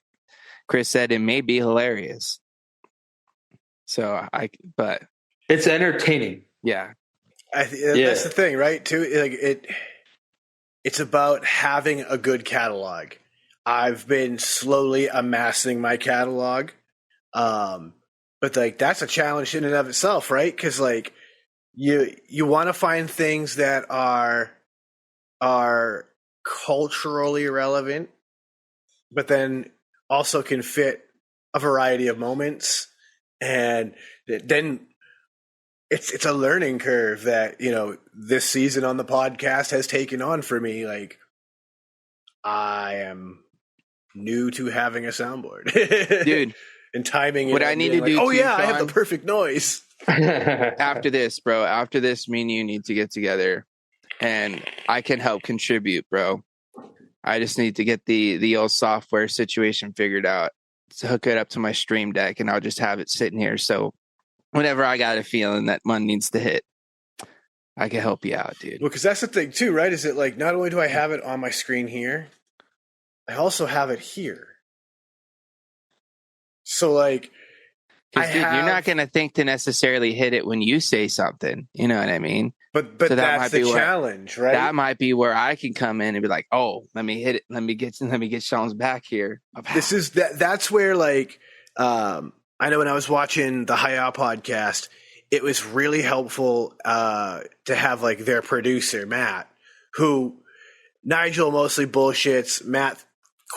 Chris said, it may be hilarious. So but it's entertaining. Yeah. That's the thing, right? Too, like it's about having a good catalog. I've been slowly amassing my catalog. But like, that's a challenge in and of itself, right? Cause like you want to find things that are culturally relevant, but then also can fit a variety of moments. And then it's a learning curve that, you know, this season on the podcast has taken on for me. Like, I am new to having a soundboard, dude, and timing it. What I need to do, I have the perfect noise. After this, bro, me and you need to get together. And I can help contribute, bro. I just need to get the old software situation figured out to hook it up to my Stream Deck, and I'll just have it sitting here. So whenever I got a feeling that one needs to hit, I can help you out, dude. Well, because that's the thing too, right? Is it like not only do I have it on my screen here, I also have it here. So like, dude, you're not going to think to necessarily hit it when you say something. You know what I mean? But so that's the challenge, right? That might be where I can come in and be like, oh, let me hit it. Let me get Sean's back here. That's where like, I know when I was watching the Hi-Ya podcast, it was really helpful to have like their producer, Matt, who Nigel mostly bullshits. Matt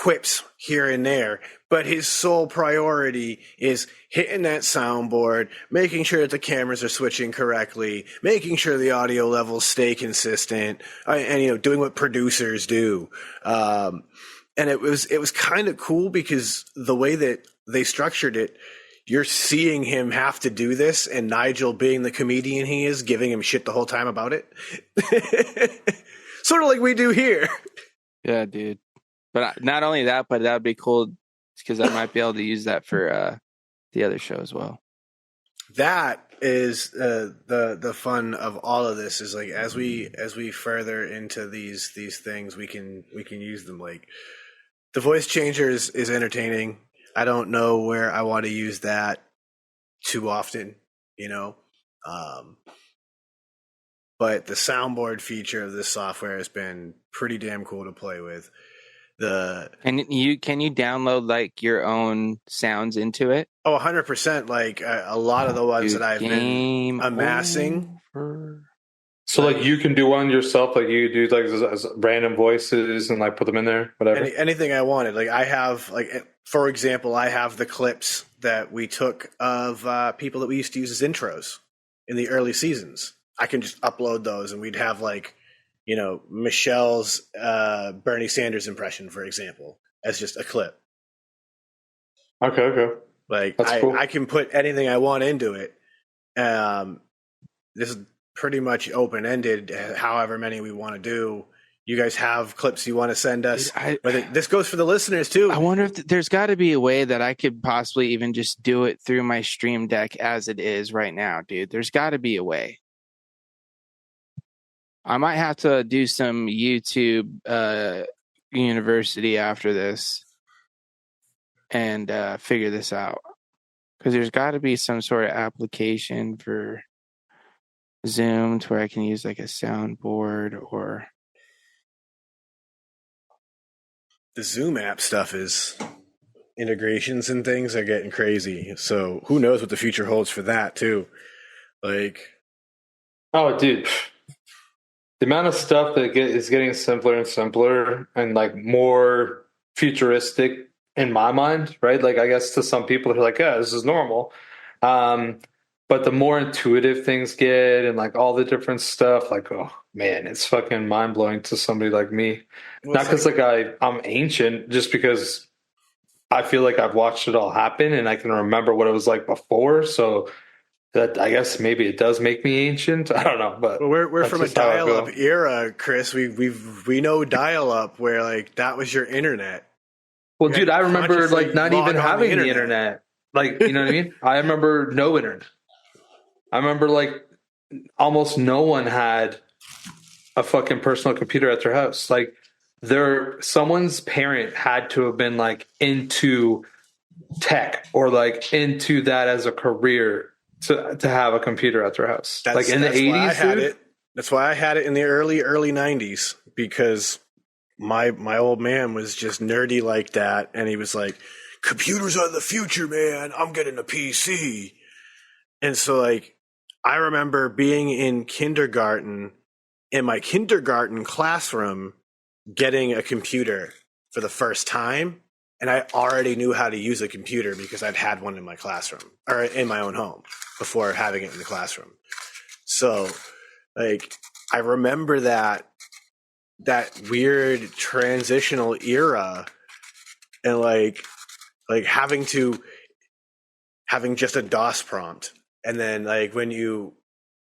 quips here and there, but his sole priority is hitting that soundboard, making sure that the cameras are switching correctly, making sure the audio levels stay consistent, and doing what producers do. And it was kind of cool because the way that they structured it, you're seeing him have to do this, and Nigel, being the comedian he is, giving him shit the whole time about it. Sort of like we do here. Yeah, dude. But not only that, but that would be cool because I might be able to use that for the other show as well. That is the fun of all of this, is like as we further into these things, we can use them. Like the voice changer is entertaining. I don't know where I want to use that too often, but the soundboard feature of this software has been pretty damn cool to play with. Can you download like your own sounds into it? 100%. Like a lot of the ones that I've been amassing. So like you can do one yourself, like you do like as random voices and like put them in there, whatever. Anything I wanted. Like I have, like for example, I have the clips that we took of people that we used to use as intros in the early seasons. I can just upload those, and we'd have like, Michelle's Bernie Sanders impression, for example, as just a clip. Okay. Like cool. I can put anything I want into it. This is pretty much open-ended, however many we want to do. You guys have clips you want to send us. But this goes for the listeners too. I wonder if there's got to be a way that I could possibly even just do it through my Stream Deck as it is right now, dude. There's got to be a way. I might have to do some YouTube university after this and figure this out. Because there's got to be some sort of application for Zoom to where I can use like a soundboard or... The Zoom app stuff is... integrations and things are getting crazy. So who knows what the future holds for that too. Like... Oh, dude. The amount of stuff that is getting simpler and simpler and like more futuristic in my mind, right? Like I guess to some people they're like, yeah, this is normal. But the more intuitive things get and like all the different stuff, like, oh man, it's fucking mind blowing to somebody like me. Not because like I'm ancient, just because I feel like I've watched it all happen and I can remember what it was like before. So that I guess maybe it does make me ancient. I don't know, but we're from a dial-up era, Chris. We know dial-up where like that was your internet. Well, dude, I remember like not even having the internet. Like, you know what I mean? I remember no internet. I remember like almost no one had a fucking personal computer at their house. Like someone's parent had to have been like into tech or like into that as a career to have a computer at their house. Like in the 80s, That's why I had it in the early 90s, because my old man was just nerdy like that, and he was like, computers are the future, man. I'm getting a PC. And so like I remember being in kindergarten, in my kindergarten classroom, getting a computer for the first time. And I already knew how to use a computer because I'd had one in my classroom or in my own home before having it in the classroom. So like, I remember that weird transitional era, and like having just a DOS prompt. And then like when you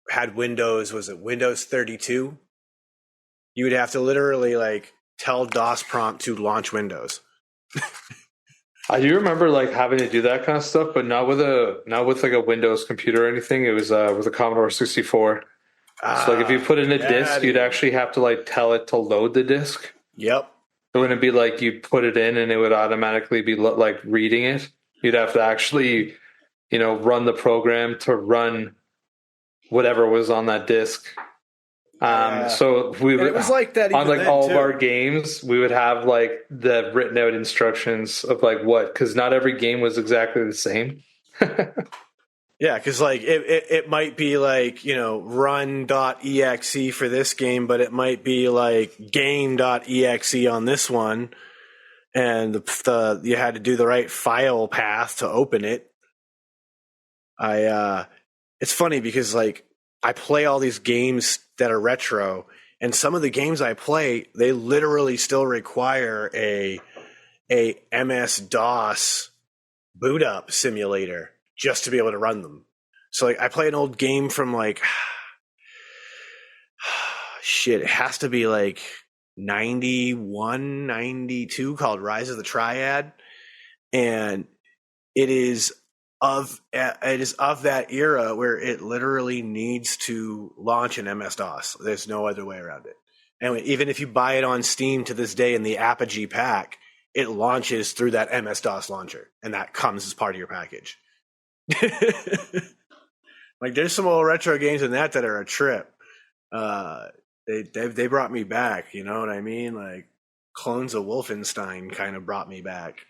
had Windows, was it Windows 32? You would have to literally like tell DOS prompt to launch Windows. I do remember like having to do that kind of stuff, but not with like a Windows computer or anything. It was with a Commodore 64. So like if you put in a disk, you'd actually have to like tell it to load the disk. Yep. It wouldn't be like you put it in and it would automatically be like reading it. You'd have to actually, run the program to run whatever was on that disk. So it was like that on like all of our games, we would have like the written out instructions of like what, because not every game was exactly the same. Yeah, because like it might be like, run.exe for this game, but it might be like game.exe on this one. and the you had to do the right file path to open it. It's funny because like I play all these games that are retro, and some of the games I play, they literally still require a MS DOS boot up simulator just to be able to run them. So like I play an old game from like shit, it has to be like 91, 92 called Rise of the Triad, and it is of that era where it literally needs to launch an MS-DOS. There's no other way around it. And even if you buy it on Steam to this day in the Apogee pack, it launches through that MS-DOS launcher, and that comes as part of your package. Like there's some old retro games in that are a trip. They brought me back, you know what I mean? Like Clones of Wolfenstein kind of brought me back.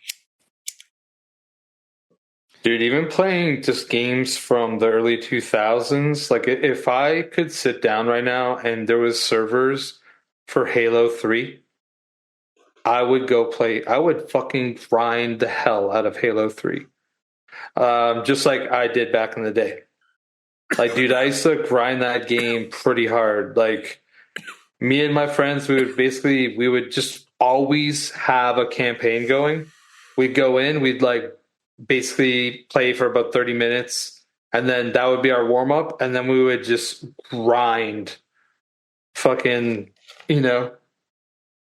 Dude, even playing just games from the early 2000s, like if I could sit down right now and there was servers for Halo 3, I would fucking grind the hell out of Halo 3. Just like I did back in the day. Like, dude, I used to grind that game pretty hard. Like, me and my friends, we would just always have a campaign going. We'd go in, we'd like basically play for about 30 minutes, and then that would be our warm up, and then we would just grind fucking, now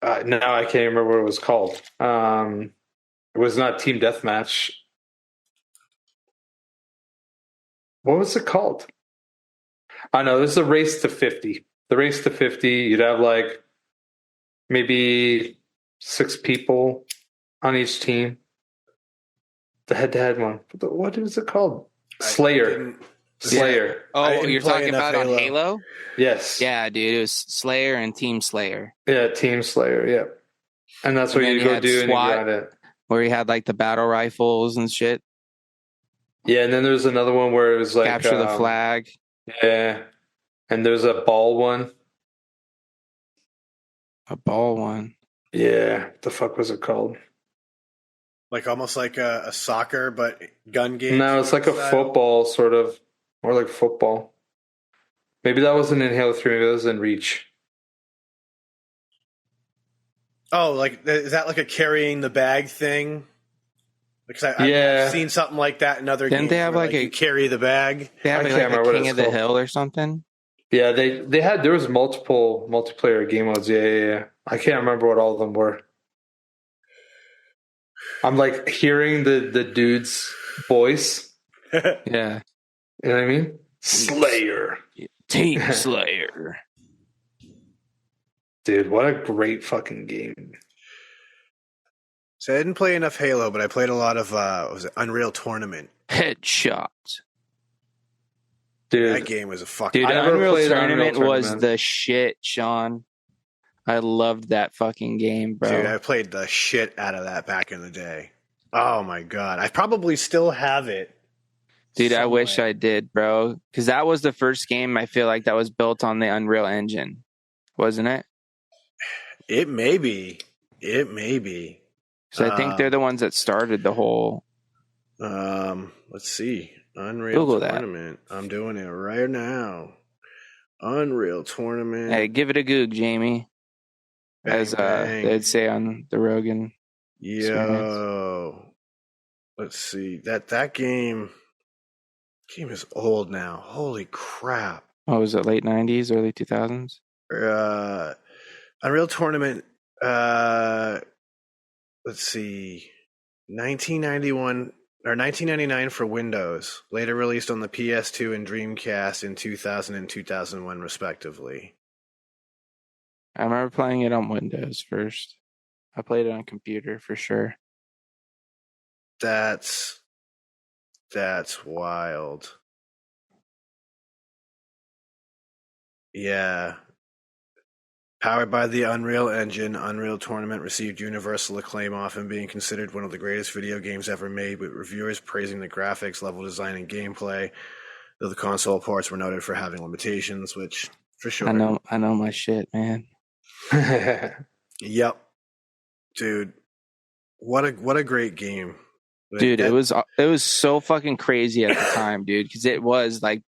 I can't remember what it was called. It was not Team Deathmatch. What was it called? I know, this is a race to 50. The race to 50, you'd have like maybe 6 people on each team. The head-to-head one. What is it called? Slayer. Yeah. Oh, you're talking about on Halo? Yes. Yeah, dude. It was Slayer and Team Slayer. Yeah, Team Slayer, yeah. And that's what you go do and you grind it. Where you had like the battle rifles and shit. Yeah, and then there's another one where it was like capture the flag. Yeah. And there's a ball one. A ball one. Yeah. What the fuck was it called? Like almost like a soccer, but gun game? No, it's like a football, sort of. More like football. Maybe that wasn't in Halo 3. Maybe that was in Reach. Oh, like, is that like a carrying the bag thing? Because I've seen something like that in other games. Didn't they have like a carry the bag? They have like a King of the Hill or something? Yeah, there was multiple multiplayer game modes. Yeah. I can't remember what all of them were. I'm like hearing the dude's voice. Yeah. You know what I mean? Slayer. Team Slayer. Dude, what a great fucking game. So I didn't play enough Halo, but I played a lot of Unreal Tournament. Headshot. Dude, that game was a fucking... Dude, Unreal Tournament was the shit, Sean. I loved that fucking game, bro. Dude, I played the shit out of that back in the day. Oh my god. I probably still have it. Dude, somewhere. I wish I did, bro. Because that was the first game I feel like that was built on the Unreal Engine. Wasn't it? It may be. So I think they're the ones that started the whole... let's see. Unreal Google Tournament. That. I'm doing it right now. Unreal Tournament. Hey, give it a goog, Jamie. Bang, as bang. They'd say on the Rogan. Yo. Let's see. That game is old now. Holy crap. Oh, was it late 90s, early 2000s? Unreal Tournament, let's see, 1991 or 1999 for Windows, later released on the PS2 and Dreamcast in 2000 and 2001 respectively. I remember playing it on Windows first. I played it on computer for sure. That's wild. Yeah. Powered by the Unreal Engine, Unreal Tournament received universal acclaim, often being considered one of the greatest video games ever made, with reviewers praising the graphics, level design, and gameplay, though the console ports were noted for having limitations, which, for sure. I know my shit, man. Yep. Dude, What a great game. Like, Dude, it was so fucking crazy at the time, dude, because it was like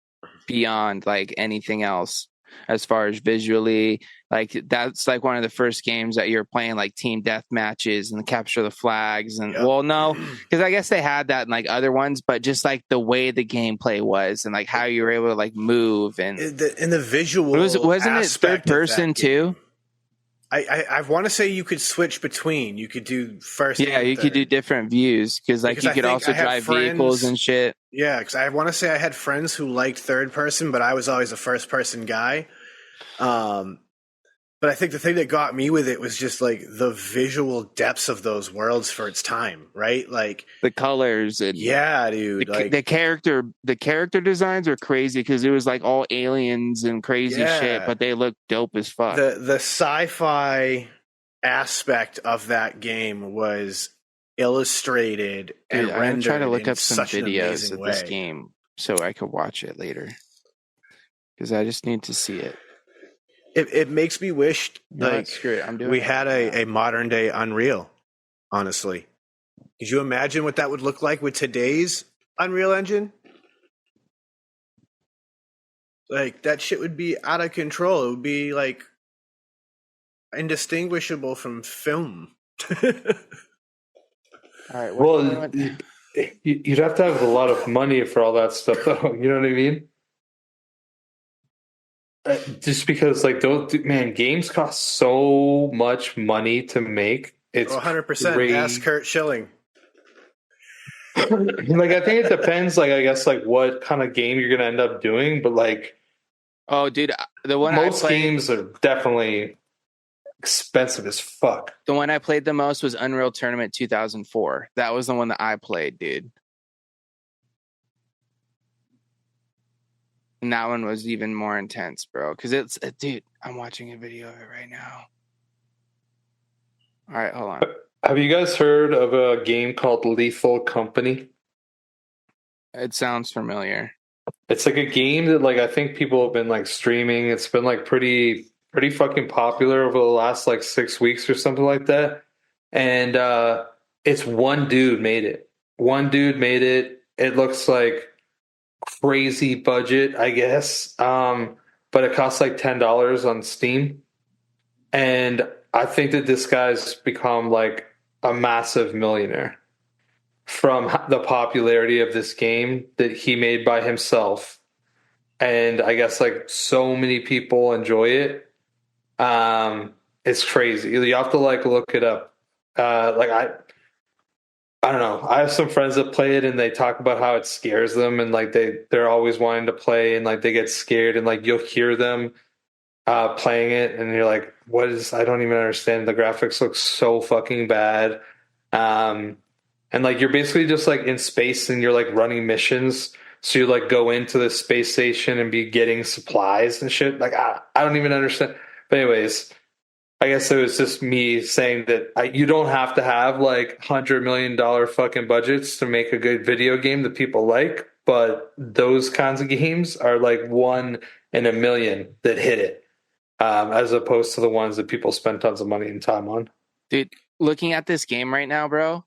beyond like anything else as far as visually. Like that's like one of the first games that you're playing like team death matches and capture the flags and well, no, because I guess they had that in like other ones, but just like the way the gameplay was and like how you were able to like move and the visual wasn't it third person too? I want to say you could switch between. You could do first. Yeah, and you third. could do different views because like Because you I could think also I had drive friends- vehicles and shit. Yeah, because I want to say I had friends who liked third person, but I was always a first person guy. But I think the thing that got me with it was just like the visual depths of those worlds for its time, right? Like The colors and yeah, dude. the character designs are crazy because it was like all aliens and crazy shit, but they look dope as fuck. The sci-fi aspect of that game was illustrated and Dude, rendered I'm trying to look in up some such an videos amazing of way. this game so I could watch it later because I just need to see it. It makes me wish No, like screw it. I'm doing we it had right now. a modern day Unreal. Honestly, could you imagine what that would look like with today's Unreal Engine? Like that shit would be out of control. It would be like indistinguishable from film. All right. Well, you'd have to have a lot of money for all that stuff, though. You know what I mean? Just because, like, games cost so much money to make. It's 100%. Ask Kurt Schilling. like, I think it depends. Like, I guess, like, what kind of game you're gonna end up doing. But like, oh, dude, the one most I played, games are definitely expensive as fuck. the one I played the most was Unreal Tournament 2004. That was the one that I played, dude. And that one was even more intense, bro. Because it's, dude, I'm watching a video of it right now. All right, hold on. Have you guys heard of a game called Lethal Company? It sounds familiar. It's like a game that, like, I think people have been like streaming. It's been like pretty fucking popular over the last like 6 weeks or something like that. And it's one dude made it. One dude made it. It looks like crazy budget, I guess. But it costs like $10 on Steam. And I think that this guy's become like a massive millionaire from the popularity of this game that he made by himself. And I guess like so many people enjoy it. It's crazy. You have to like look it up. I don't know. I have some friends that play it and they talk about how it scares them and like they're always wanting to play and like they get scared and like you'll hear them playing it and you're like, what is, I don't even understand. The graphics look so fucking bad. And like you're basically just like in space and you're like running missions. So you like go into the space station and be getting supplies and shit. Like I don't even understand. But anyways, I guess it was just me saying that you don't have to have like $100 million fucking budgets to make a good video game that people like. But those kinds of games are like 1 in a million that hit it, as opposed to the ones that people spend tons of money and time on. Dude, looking at this game right now, bro,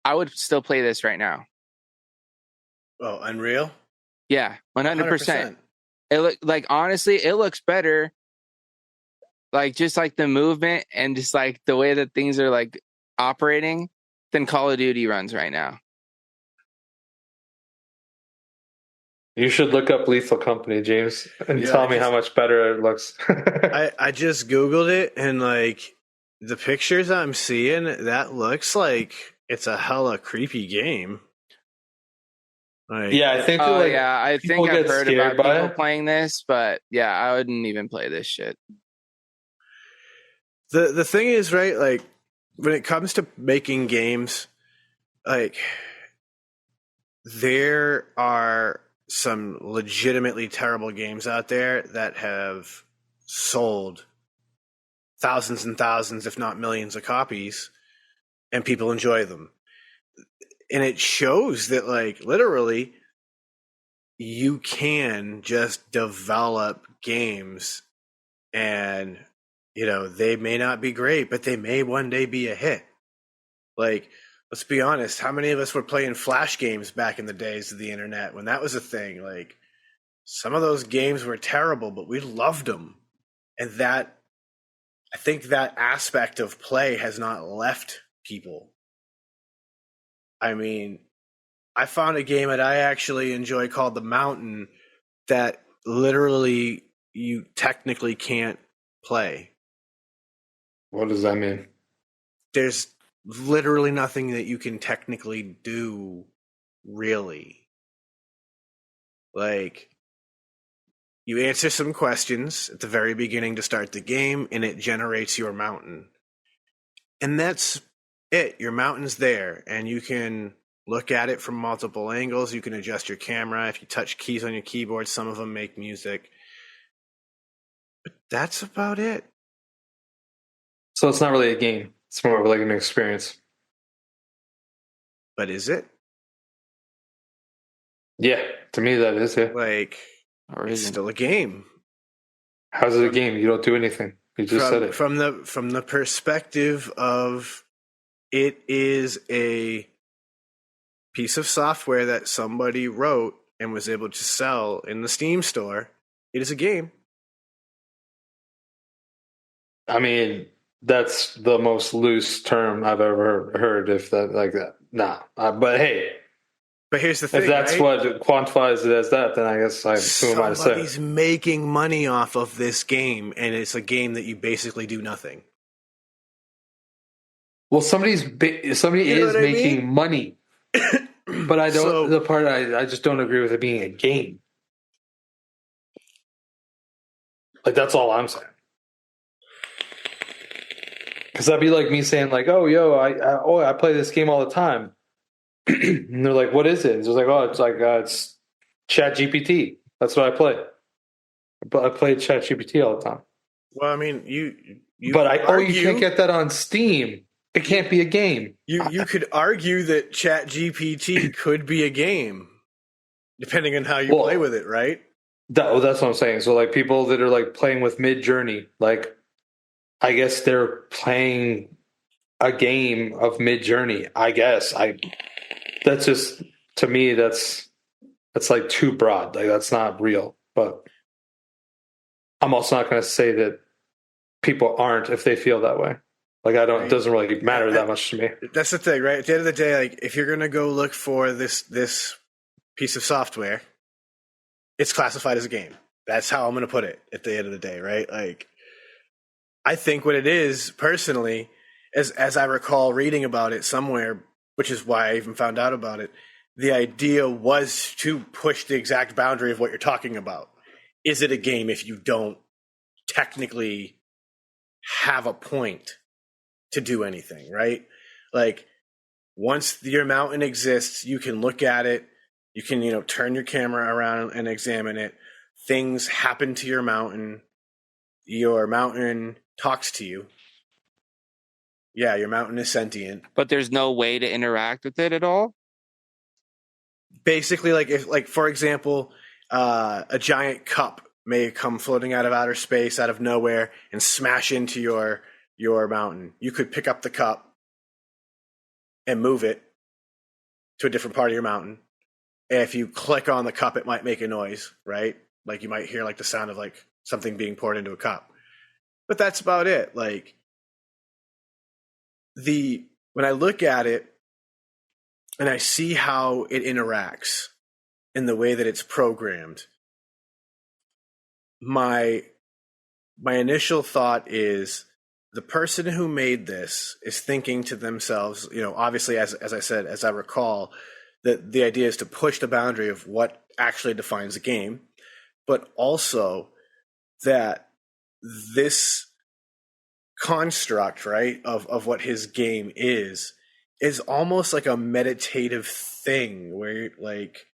I would still play this right now. Oh, Unreal? Yeah, 100%. It look like, honestly, it looks better. Like just like the movement and just like the way that things are like operating than Call of Duty runs right now. You should look up Lethal Company, James, and tell me how much better it looks. I just Googled it and like the pictures I'm seeing, that looks like it's a hella creepy game. Like, yeah, I think. Oh like, yeah, I people think I've get heard scared about by people it. playing this, but yeah, I wouldn't even play this shit. The thing is, right, like when it comes to making games, like there are some legitimately terrible games out there that have sold thousands and thousands, if not millions of copies, and people enjoy them. And it shows that, like, literally, you can just develop games and, you know, they may not be great, but they may one day be a hit. Like, let's be honest, how many of us were playing Flash games back in the days of the internet when that was a thing? Like, some of those games were terrible, but we loved them. And that, I think that aspect of play has not left people. I mean, I found a game that I actually enjoy called The Mountain that literally you technically can't play. What does that mean? There's literally nothing that you can technically do, really. Like, you answer some questions at the very beginning to start the game, and it generates your mountain. And that's it. Your mountain's there, and you can look at it from multiple angles. You can adjust your camera. If you touch keys on your keyboard, some of them make music. But that's about it. So it's not really a game. It's more of like an experience. But is it? Yeah, to me that is, yeah. Like, Or it's is it? still a game. How's it a game? You don't do anything. You just said it. From the perspective of it is a piece of software that somebody wrote and was able to sell in the Steam store. It is a game. I mean, that's the most loose term I've ever heard. If that like that, nah. But hey, But here's the thing: if that's right? what quantifies it as that, then I guess who am I to say? Somebody's making money off of this game, and it's a game that you basically do nothing. Well, somebody You know is what I making mean? money, but I don't. So- the part I just don't agree with it being a game. Like that's all I'm saying. Because that'd be like me saying, like, "Oh, yo, I play this game all the time," and they're like, "What is it?" It's just like, "Oh, it's Chat GPT. That's what I play. But I play Chat GPT all the time." Well, I mean, you But argue, you can't get that on Steam. It can't be a game. you could argue that ChatGPT could be a game, depending on how you Well, play with it, right? That's what I'm saying. So, like, people that are like playing with Mid Journey, like, I guess they're playing a game of Mid Journey. I guess that's just, to me, that's like too broad. Like that's not real. But I'm also not going to say that people aren't if they feel that way. Like it doesn't really matter that much to me. That's the thing, right? At the end of the day, like if you're gonna go look for this piece of software, it's classified as a game. That's how I'm gonna put it at the end of the day, right? Like I think what it is, personally, as I recall reading about it somewhere, which is why I even found out about it, the idea was to push the exact boundary of what you're talking about. Is it a game if you don't technically have a point to do anything, right? Like once your mountain exists, you can look at it, you can, turn your camera around and examine it. Things happen to your mountain talks to you. Yeah, your mountain is sentient. But there's no way to interact with it at all. Basically, like for example, a giant cup may come floating out of outer space, out of nowhere, and smash into your mountain. You could pick up the cup and move it to a different part of your mountain. And if you click on the cup, it might make a noise, right? Like you might hear like the sound of like something being poured into a cup. But that's about it. Like when I look at it and I see how it interacts in the way that it's programmed, my initial thought is the person who made this is thinking to themselves, obviously, as I said, as I recall, that the idea is to push the boundary of what actually defines a game, but also that this construct, right, of what his game is almost like a meditative thing where, like,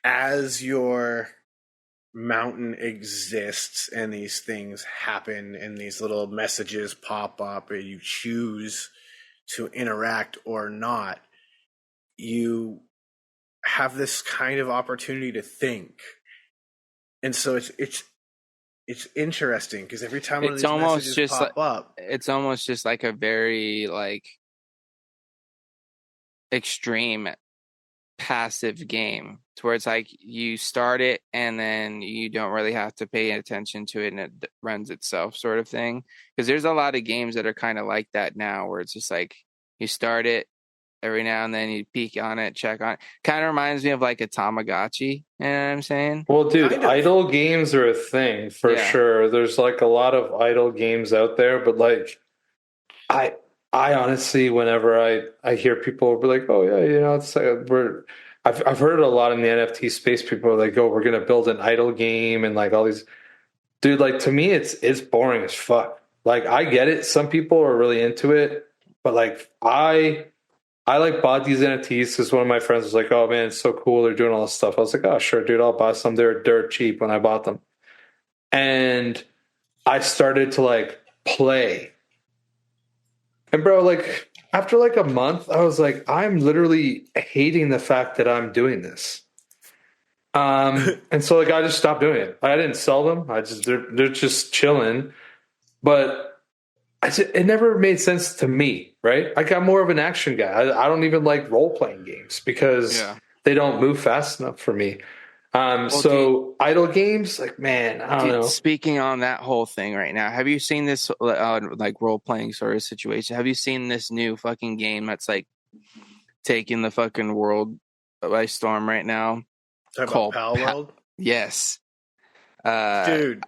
as your mountain exists and these things happen and these little messages pop up and you choose to interact or not, you have this kind of opportunity to think. And so it's interesting because every time one of these messages pop up, it's almost just like a very like extreme passive game to where it's like you start it and then you don't really have to pay attention to it and it runs itself sort of thing. Because there's a lot of games that are kind of like that now where it's just like you start it every now and then you peek on it, check on it. Kind of reminds me of like a Tamagotchi. You know what I'm saying? Well, dude, Kind of. idle games are a thing for sure. There's like a lot of idle games out there, but like I honestly, whenever I hear people be like, "Oh yeah, it's like I've heard it a lot in the NFT space. People are like, "Oh, we're gonna build an idle game," and like all these, dude. Like to me, it's boring as fuck. Like I get it. Some people are really into it, but like I like bought these NFTs because one of my friends was like, "Oh man, it's so cool. They're doing all this stuff." I was like, "Oh sure, dude, I'll buy some." They're dirt cheap when I bought them, and I started to like play. And bro, like after like a month, I was like, I'm literally hating the fact that I'm doing this. And so like I just stopped doing it. I didn't sell them. They're just chilling. But it never made sense to me, right? Like I'm more of an action guy. I don't even like role playing games because they don't move fast enough for me. So idle games, like man, I don't know. Speaking on that whole thing right now, have you seen this like role playing sort of situation? Have you seen this new fucking game that's like taking the fucking world by storm right now? Called Pal World? Yes. Dude,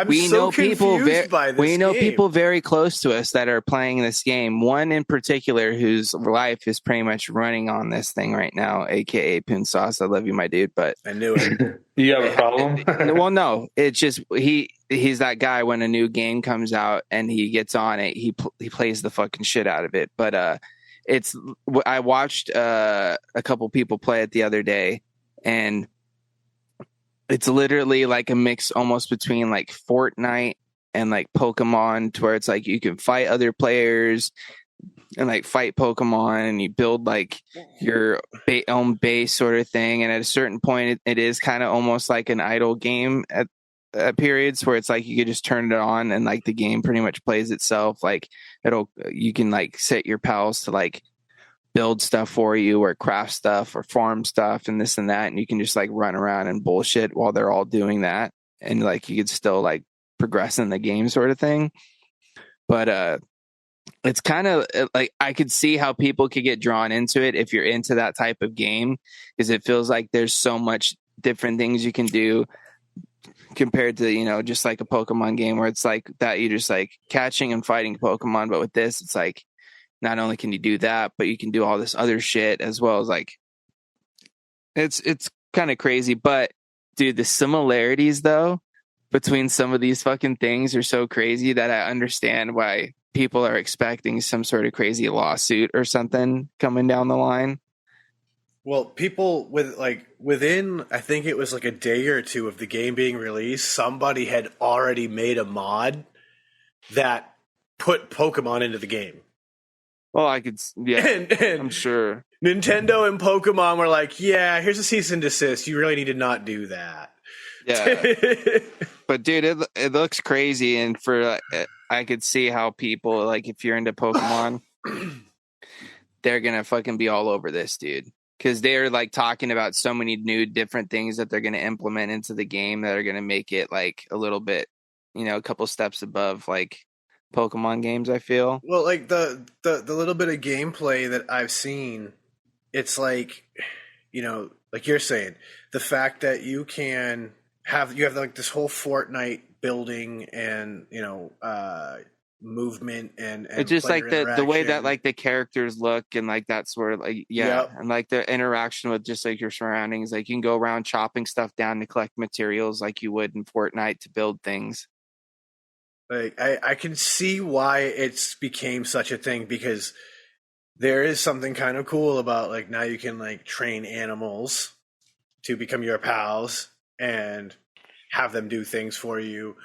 we know people by this we know game. people very close to us that are playing this game. One in particular whose life is pretty much running on this thing right now, aka Poon Sauce. I love you, my dude, but I knew it. You have a problem? Well, no, it's just he's that guy when a new game comes out and he gets on it, he plays the fucking shit out of it. But I watched a couple people play it the other day, and it's literally like a mix almost between like Fortnite and like Pokemon, to where it's like you can fight other players and like fight Pokemon, and you build like your own base sort of thing. And at a certain point, it is kind of almost like an idle game at periods where it's like you could just turn it on and like the game pretty much plays itself. Like you can like set your pals to like build stuff for you or craft stuff or farm stuff and this and that, and you can just like run around and bullshit while they're all doing that, and like you could still like progress in the game sort of thing. But it's kind of like I could see how people could get drawn into it if you're into that type of game, because it feels like there's so much different things you can do compared to just like a Pokemon game where it's like that you're just like catching and fighting Pokemon. But with this, it's like not only can you do that, but you can do all this other shit as well. As like it's kind of crazy. But dude, the similarities though between some of these fucking things are so crazy that I understand why people are expecting some sort of crazy lawsuit or something coming down the line. Well, people within, I think it was like a day or two of the game being released, somebody had already made a mod that put Pokemon into the game. Well, and I'm sure. Nintendo and Pokemon were like, yeah, here's a cease and desist. You really need to not do that. Yeah. But dude, it looks crazy. And I could see how people, like, if you're into Pokemon, they're going to fucking be all over this, dude. Because they're like talking about so many new different things that they're going to implement into the game that are going to make it like a little bit, a couple steps above like Pokemon games, I feel. Well, like the little bit of gameplay that I've seen, it's like, like you're saying, the fact that you have like this whole Fortnite building and movement and it's just like the way that like the characters look and like that's where like and like the interaction with just like your surroundings, like you can go around chopping stuff down to collect materials like you would in Fortnite to build things. Like I can see why it's became such a thing, because there is something kind of cool about like now you can like train animals to become your pals and have them do things for you.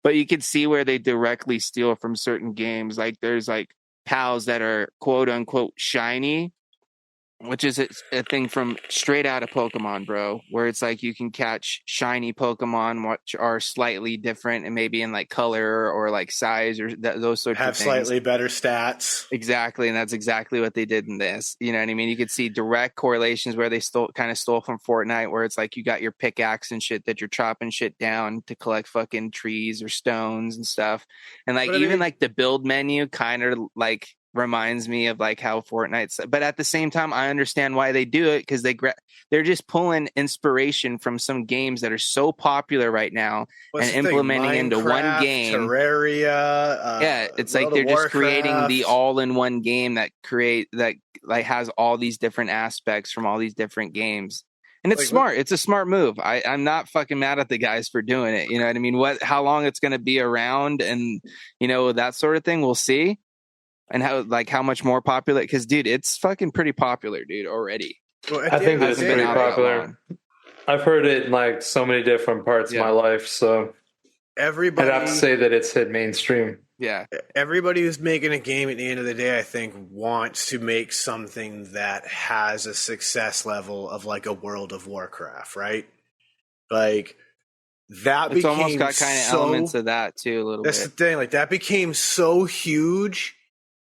But you can see where they directly steal from certain games. Like there's like pals that are quote unquote shiny, which is a thing from straight out of Pokemon, bro, where it's like you can catch shiny Pokemon which are slightly different and maybe in like color or like size or those sorts Have of things. slightly better stats. Exactly, and that's exactly what they did in this. You know what I mean? You could see direct correlations where they stole from Fortnite, where it's like you got your pickaxe and shit that you're chopping shit down to collect fucking trees or stones and stuff. And like even like the build menu kind of like reminds me of like how Fortnite's, but at the same time I understand why they do it, because they're just pulling inspiration from some games that are so popular right now and implementing into one game. Terraria, yeah, it's like they're just creating the all-in-one game that like has all these different aspects from all these different games. And it's smart. It's a smart move. I'm not fucking mad at the guys for doing it. You know what I mean? How long it's going to be around and, you know, that sort of thing, we'll see. And how much more popular? Because, dude, it's fucking pretty popular, dude, already. Well, I think it's pretty popular. I've heard it in like so many different parts of my life, so I'd have to say that it's hit mainstream. Yeah. Everybody who's making a game at the end of the day, I think, wants to make something that has a success level of like a World of Warcraft, right? Like that it's almost got kind of elements of that too, a little bit. That's the thing. Like that became so huge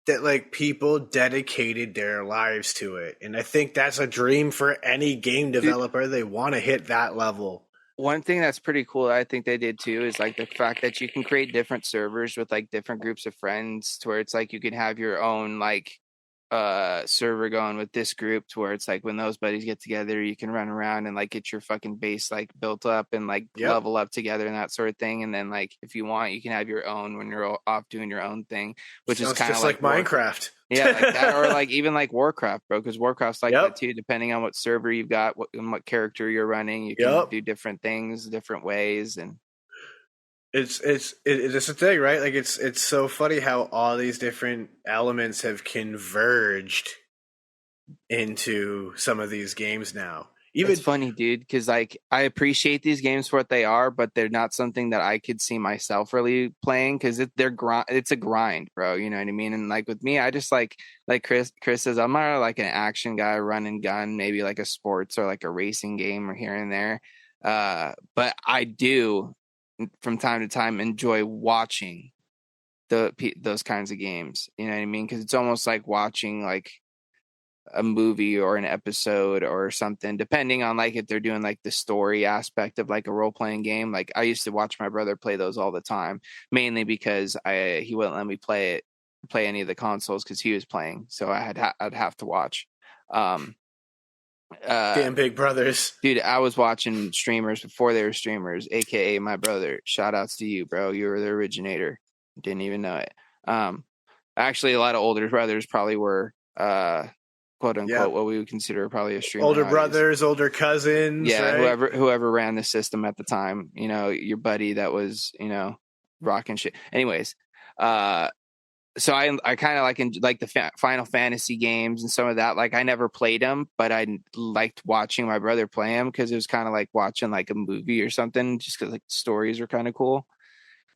that like people dedicated their lives to it. And I think that's a dream for any game developer. They want to hit that level. One thing that's pretty cool that I think they did too is like the fact that you can create different servers with like different groups of friends, to where it's like you can have your own like server going with this group, to where it's like when those buddies get together, you can run around and like get your fucking base like built up and like level up together and that sort of thing. And then like if you want, you can have your own when you're off doing your own thing, which is kind of like Minecraft. Yeah, like that, or like even like Warcraft, bro, because Warcraft's like that too. Depending on what server you've got, what character you're running, you can do different things, different ways, and it's a thing, right? Like it's so funny how all these different elements have converged into some of these games now. It's funny, dude, because like I appreciate these games for what they are, but they're not something that I could see myself really playing, because it's a grind, bro. You know what I mean? And like with me, I just like Chris says, I'm not like an action guy, run and gun, maybe like a sports or like a racing game or here and there. But I do from time to time enjoy watching those kinds of games. You know what I mean? Because it's almost like watching like a movie or an episode or something, depending on like if they're doing like the story aspect of like a role-playing game. Like I used to watch my brother play those all the time, mainly because he wouldn't let me play any of the consoles because he was playing, so I'd have to watch. Damn big brothers, dude. I was watching streamers before they were streamers, aka my brother. Shout outs to you, bro. You were the originator. Didn't even know it. Actually, a lot of older brothers probably were quote unquote what we would consider probably a streamer. Older brothers, older cousins. Yeah, right? whoever ran the system at the time. You know, your buddy that was, you know, rocking shit. Anyways, so I kind of like the Final Fantasy games and some of that. Like I never played them, but I liked watching my brother play them because it was kind of like watching like a movie or something, just because like the stories are kind of cool.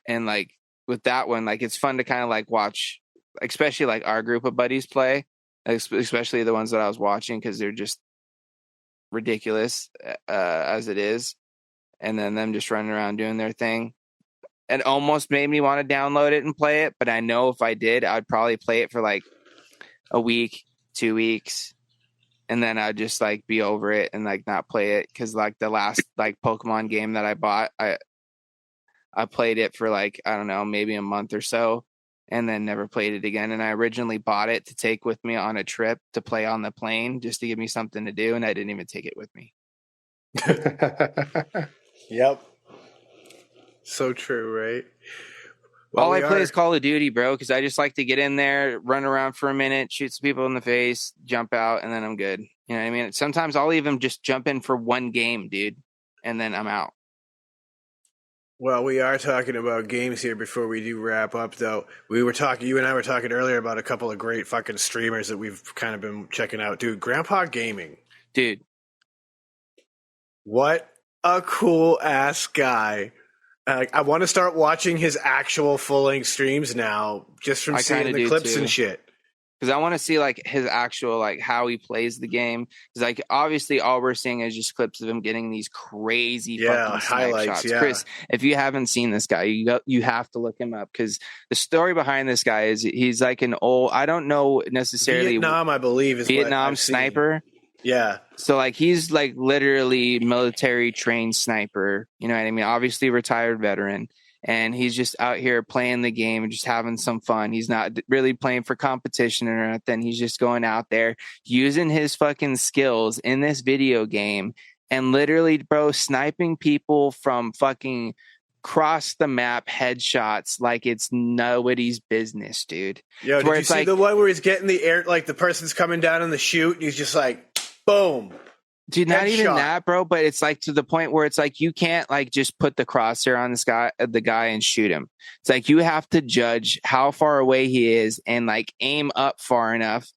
And like with that one, like it's fun to kind of like watch, especially like our group of buddies play, especially the ones that I was watching, because they're just ridiculous as it is. And then them just running around doing their thing. It almost made me want to download it and play it, but I know if I did, I'd probably play it for like a week, 2 weeks, and then I'd just like be over it and like not play it. Because like the last like Pokemon game that I bought, I played it for like, I don't know, maybe a month or so, and then never played it again. And I originally bought it to take with me on a trip to play on the plane, just to give me something to do, and I didn't even take it with me. Yep. So true, right? Well, all I play is Call of Duty, bro, because I just like to get in there, run around for a minute, shoot some people in the face, jump out, and then I'm good. You know what I mean? Sometimes I'll even just jump in for one game, dude, and then I'm out. Well, we are talking about games here before we do wrap up, though. You and I were talking earlier about a couple of great fucking streamers that we've kind of been checking out. Dude, Grandpa Gaming. Dude. What a cool ass guy. I want to start watching his actual full-length streams now, just from seeing the clips and shit. because I want to see like his actual like how he plays the game. Because like obviously all we're seeing is just clips of him getting these crazy fucking snipe highlights. shots. Yeah. Chris, if you haven't seen this guy, you have to look him up, because the story behind this guy is he's like an old, I don't know necessarily, Vietnam, I believe, is Vietnam what I've sniper. Seen. Yeah. So like he's like literally military trained sniper. You know what I mean? Obviously retired veteran. And he's just out here playing the game and just having some fun. He's not really playing for competition or nothing. He's just going out there using his fucking skills in this video game and literally, bro, sniping people from fucking cross the map headshots like it's nobody's business, dude. Yo, did you see the one where he's getting the air, like the person's coming down on the chute and he's just like, boom. Dude, not even that, bro, but it's like to the point where it's like you can't like just put the crosshair on the guy and shoot him. It's like you have to judge how far away he is and like aim up far enough,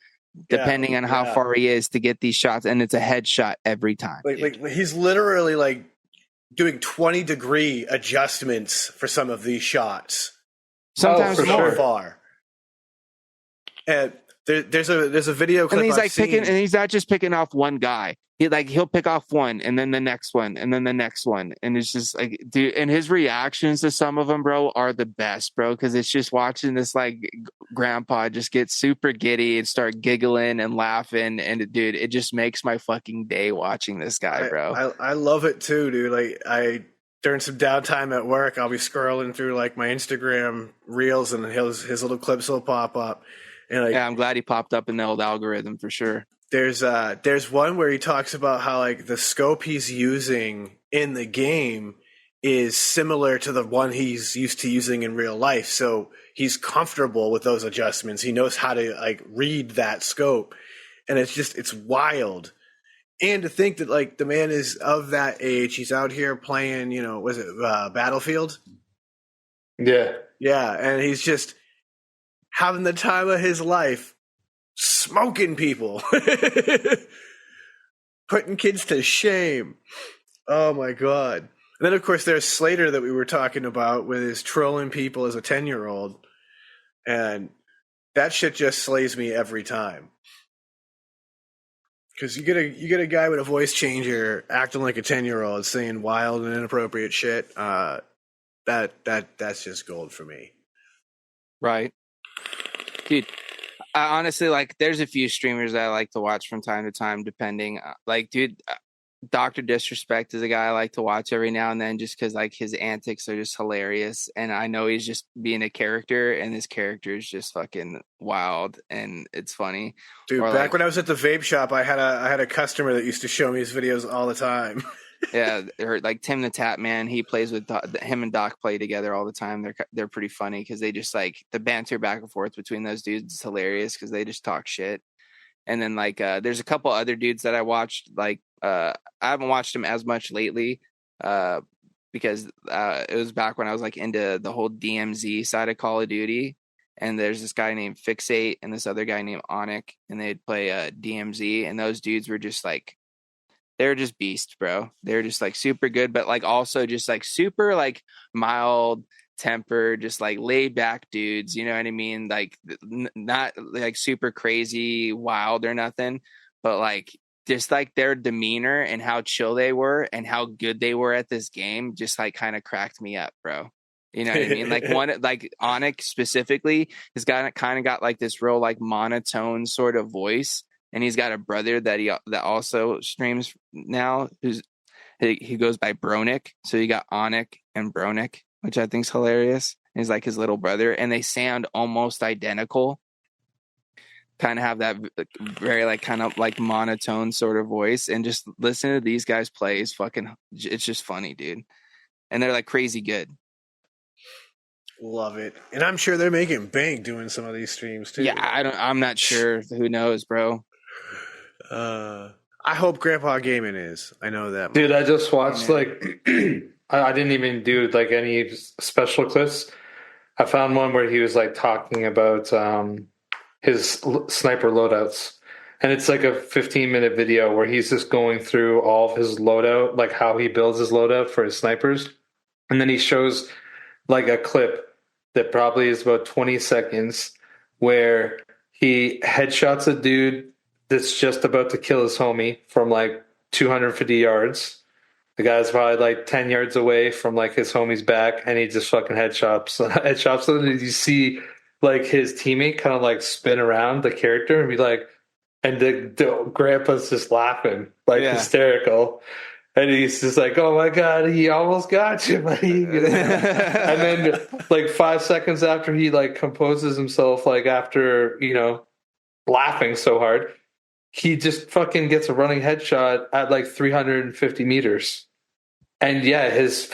depending on how far he is, to get these shots, and it's a headshot every time. Like he's literally like doing 20-degree adjustments for some of these shots. Sometimes so far. And there's a video clip, and he's like picking, and he's not just picking off one guy. He'll pick off one, and then the next one, and then the next one, and it's just like, dude. And his reactions to some of them, bro, are the best, bro, because it's just watching this like grandpa just get super giddy and start giggling and laughing, and dude, it just makes my fucking day watching this guy, bro. I love it too, dude. Like during some downtime at work, I'll be scrolling through like my Instagram reels, and his little clips will pop up. And like, yeah, I'm glad he popped up in the old algorithm for sure. There's one where he talks about how like the scope he's using in the game is similar to the one he's used to using in real life. So he's comfortable with those adjustments. He knows how to like read that scope. And it's wild. And to think that like the man is of that age, he's out here playing, was it Battlefield? Yeah. Yeah. And he's just having the time of his life, smoking people, putting kids to shame. Oh my God. And then of course there's Slater that we were talking about with his trolling people as a 10-year-old. And that shit just slays me every time. Because you get a guy with a voice changer acting like a 10-year-old saying wild and inappropriate shit. That's just gold for me. Right. Dude, I honestly, like, there's a few streamers that I like to watch from time to time, depending. Like, dude, Dr. Disrespect is a guy I like to watch every now and then, just because, like, his antics are just hilarious. And I know he's just being a character, and his character is just fucking wild, and it's funny. Dude, or back when I was at the vape shop, I had a customer that used to show me his videos all the time. Yeah, or like Tim the Tap Man, he plays with him and Doc play together all the time. They're pretty funny because they just like the banter back and forth between those dudes is hilarious because they just talk shit. And then like there's a couple other dudes that I watched, like I haven't watched them as much lately because it was back when I was like into the whole DMZ side of Call of Duty. And there's this guy named Fixate and this other guy named Onic, and they'd play DMZ, and those dudes were just like, they're just beasts, bro. They're just like super good, but like also just like super like mild tempered, just like laid back dudes. You know what I mean? Like not like super crazy wild or nothing, but like just like their demeanor and how chill they were and how good they were at this game just like kind of cracked me up, bro. You know what I mean? Like one, like Onic specifically has got kind of got like this real like monotone sort of voice. And he's got a brother that also streams now. He goes by Bronick. So you got Onic and Bronick, which I think is hilarious. He's like his little brother, and they sound almost identical. Kind of have that very like kind of like monotone sort of voice, and just listen to these guys play is fucking. It's just funny, dude. And they're like crazy good. Love it, and I'm sure they're making bank doing some of these streams too. Yeah, I'm not sure. Who knows, bro? I hope Grandpa Gaming is. I know that. Dude, I just watched like I didn't even do like any special clips. I found one where he was like talking about his sniper loadouts, and it's like a 15-minute video where he's just going through all of his loadout, like how he builds his loadout for his snipers, and then he shows like a clip that probably is about 20 seconds where He headshots a dude that's just about to kill his homie from like 250 yards. The guy's probably like 10 yards away from like his homie's back, and he just fucking headshots him. And you see like his teammate kind of like spin around the character and be like, and the grandpa's just laughing, like hysterical. And he's just like, oh my God, he almost got you, buddy. And then like 5 seconds after he like composes himself, like after, laughing so hard, he just fucking gets a running headshot at like 350 meters. And yeah, his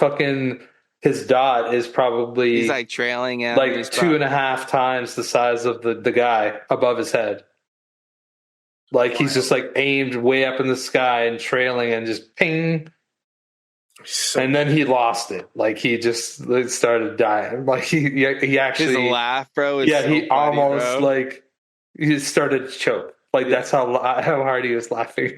dot is probably, he's like trailing him, like 2.5 times the size of the guy above his head. Like he's just like aimed way up in the sky and trailing and just ping. And then he lost it. Like he just started dying. Like he actually, his laugh, bro. He funny, almost bro. like he started to choke. Like that's how hard he was laughing.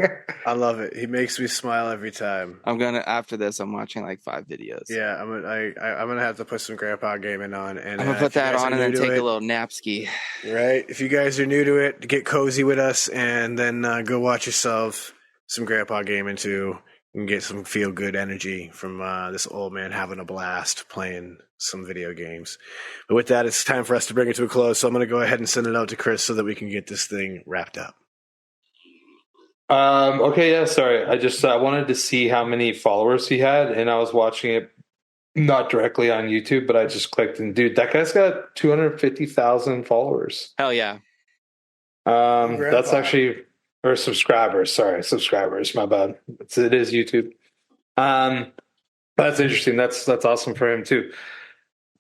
I love it. He makes me smile every time. After this, I'm watching like 5 videos. Yeah, I'm gonna have to put some Grandpa Gaming on, and I'm gonna put that on and then take a little napski. Right. If you guys are new to it, get cozy with us, and then go watch yourself some Grandpa Gaming too, and get some feel good energy from this old man having a blast playing some video games. But with that, it's time for us to bring it to a close. So I'm going to go ahead and send it out to Chris so that we can get this thing wrapped up. Okay, yeah, sorry. I wanted to see how many followers he had, and I was watching it not directly on YouTube, but I just clicked, and dude, that guy's got 250,000 followers. Hell yeah. That's actually, or subscribers. Sorry, subscribers. My bad. It is YouTube. That's interesting. That's awesome for him too.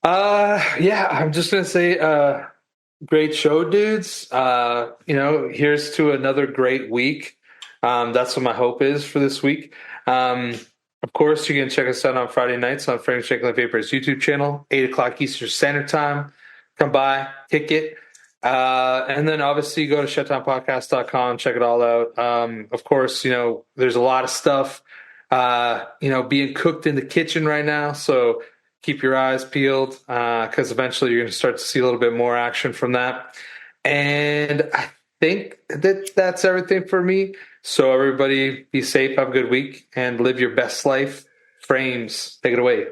Yeah, I'm just gonna say, great show, dudes. Here's to another great week. That's what my hope is for this week. Of course, you can check us out on Friday nights on Frames Shaking Vapors YouTube channel, 8 o'clock Eastern Standard Time. Come by, kick it. And then obviously go to SHEDTIMEPODCAST.com, check it all out. Of course, there's a lot of stuff, being cooked in the kitchen right now. So keep your eyes peeled, because eventually you're going to start to see a little bit more action from that. And I think that's everything for me. So everybody be safe, have a good week, and live your best life. Frames, take it away.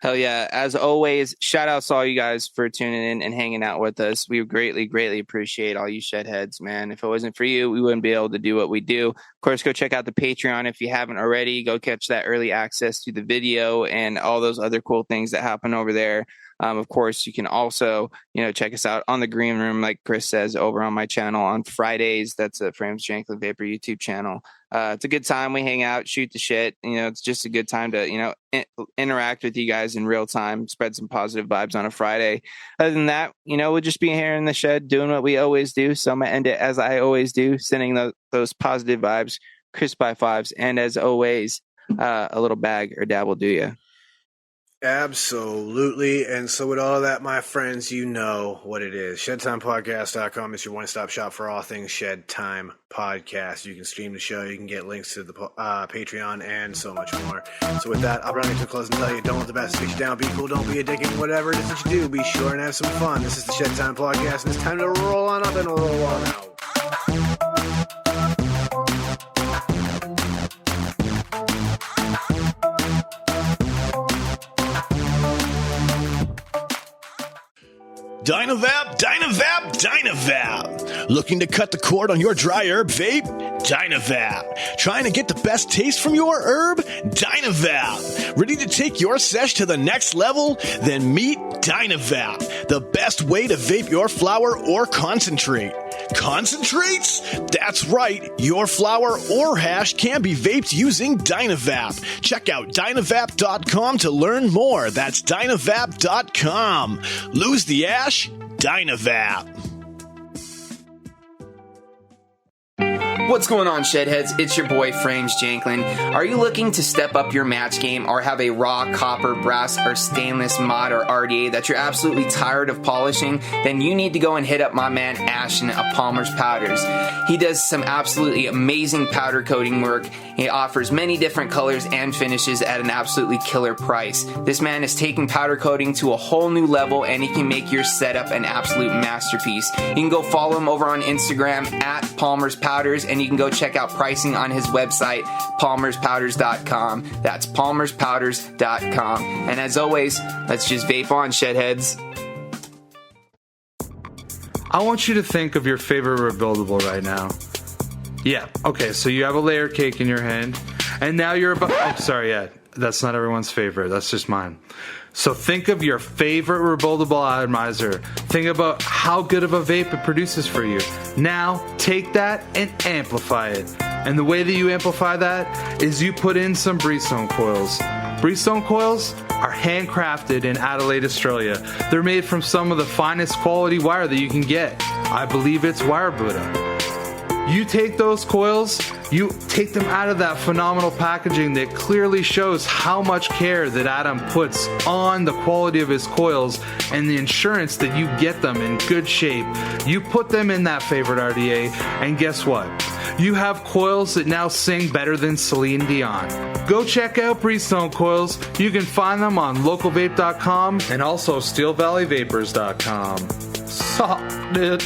Hell yeah. As always, shout outs to all you guys for tuning in and hanging out with us. We greatly, greatly appreciate all you Shedheads, man. If it wasn't for you, we wouldn't be able to do what we do. Of course, go check out the Patreon if you haven't already. Go catch that early access to the video and all those other cool things that happen over there. Of course, you can also, check us out on the Green Room, like Chris says, over on my channel on Fridays. That's a Frames Janklin Vapor YouTube channel. It's a good time. We hang out, shoot the shit. It's just a good time to, interact with you guys in real time, spread some positive vibes on a Friday. Other than that, we'll just be here in the shed doing what we always do. So I'm going to end it as I always do, sending those positive vibes, crisp by fives. And as always, a little bag or dab will do you. Absolutely. And so with all that, my friends, you know what it is. ShedTimePodcast.com is your one-stop shop for all things Shed Time Podcast. You can stream the show. You can get links to the Patreon and so much more. So with that, I'll bring it to a close and tell you, don't let the best get you down. Be cool. Don't be a dick. And whatever it is that you do, be sure and have some fun. This is the Shed Time Podcast, and it's time to roll on up and roll on out. Dynavap, Dynavap, Dynavap. Looking to cut the cord on your dry herb vape? Dynavap. Trying to get the best taste from your herb? Dynavap. Ready to take your sesh to the next level? Then meet Dynavap, the best way to vape your flower or concentrate. Concentrates? That's right. Your flower or hash can be vaped using Dynavap. Check out Dynavap.com to learn more. That's Dynavap.com. Lose the ash? Dynavap. What's going on, Shedheads? It's your boy, Frames Janklin. Are you looking to step up your match game or have a raw copper, brass, or stainless mod or RDA that you're absolutely tired of polishing? Then you need to go and hit up my man Ashton of Palmer's Powders. He does some absolutely amazing powder coating work. He offers many different colors and finishes at an absolutely killer price. This man is taking powder coating to a whole new level, and he can make your setup an absolute masterpiece. You can go follow him over on Instagram at Palmer's Powders, and you can go check out pricing on his website, palmerspowders.com. That's palmerspowders.com. And as always, let's just vape on, Shedheads. I want you to think of your favorite rebuildable right now. Yeah, okay, so you have a layer cake in your hand, and now you're about... Oh, sorry, yeah, that's not everyone's favorite. That's just mine. So think of your favorite rebuildable atomizer. Think about how good of a vape it produces for you. Now, take that and amplify it. And the way that you amplify that is you put in some Breezestone coils. Breezestone coils are handcrafted in Adelaide, Australia. They're made from some of the finest quality wire that you can get. I believe it's wire Buddha. You take those coils, you take them out of that phenomenal packaging that clearly shows how much care that Adam puts on the quality of his coils and the insurance that you get them in good shape. You put them in that favorite RDA, and guess what? You have coils that now sing better than Celine Dion. Go check out Breezestone coils. You can find them on localvape.com and also steelvalleyvapors.com. Suck, dude.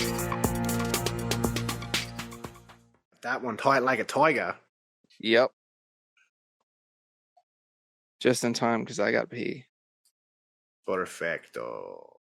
That one tight like a tiger. Yep. Just in time because I got pee. Perfecto.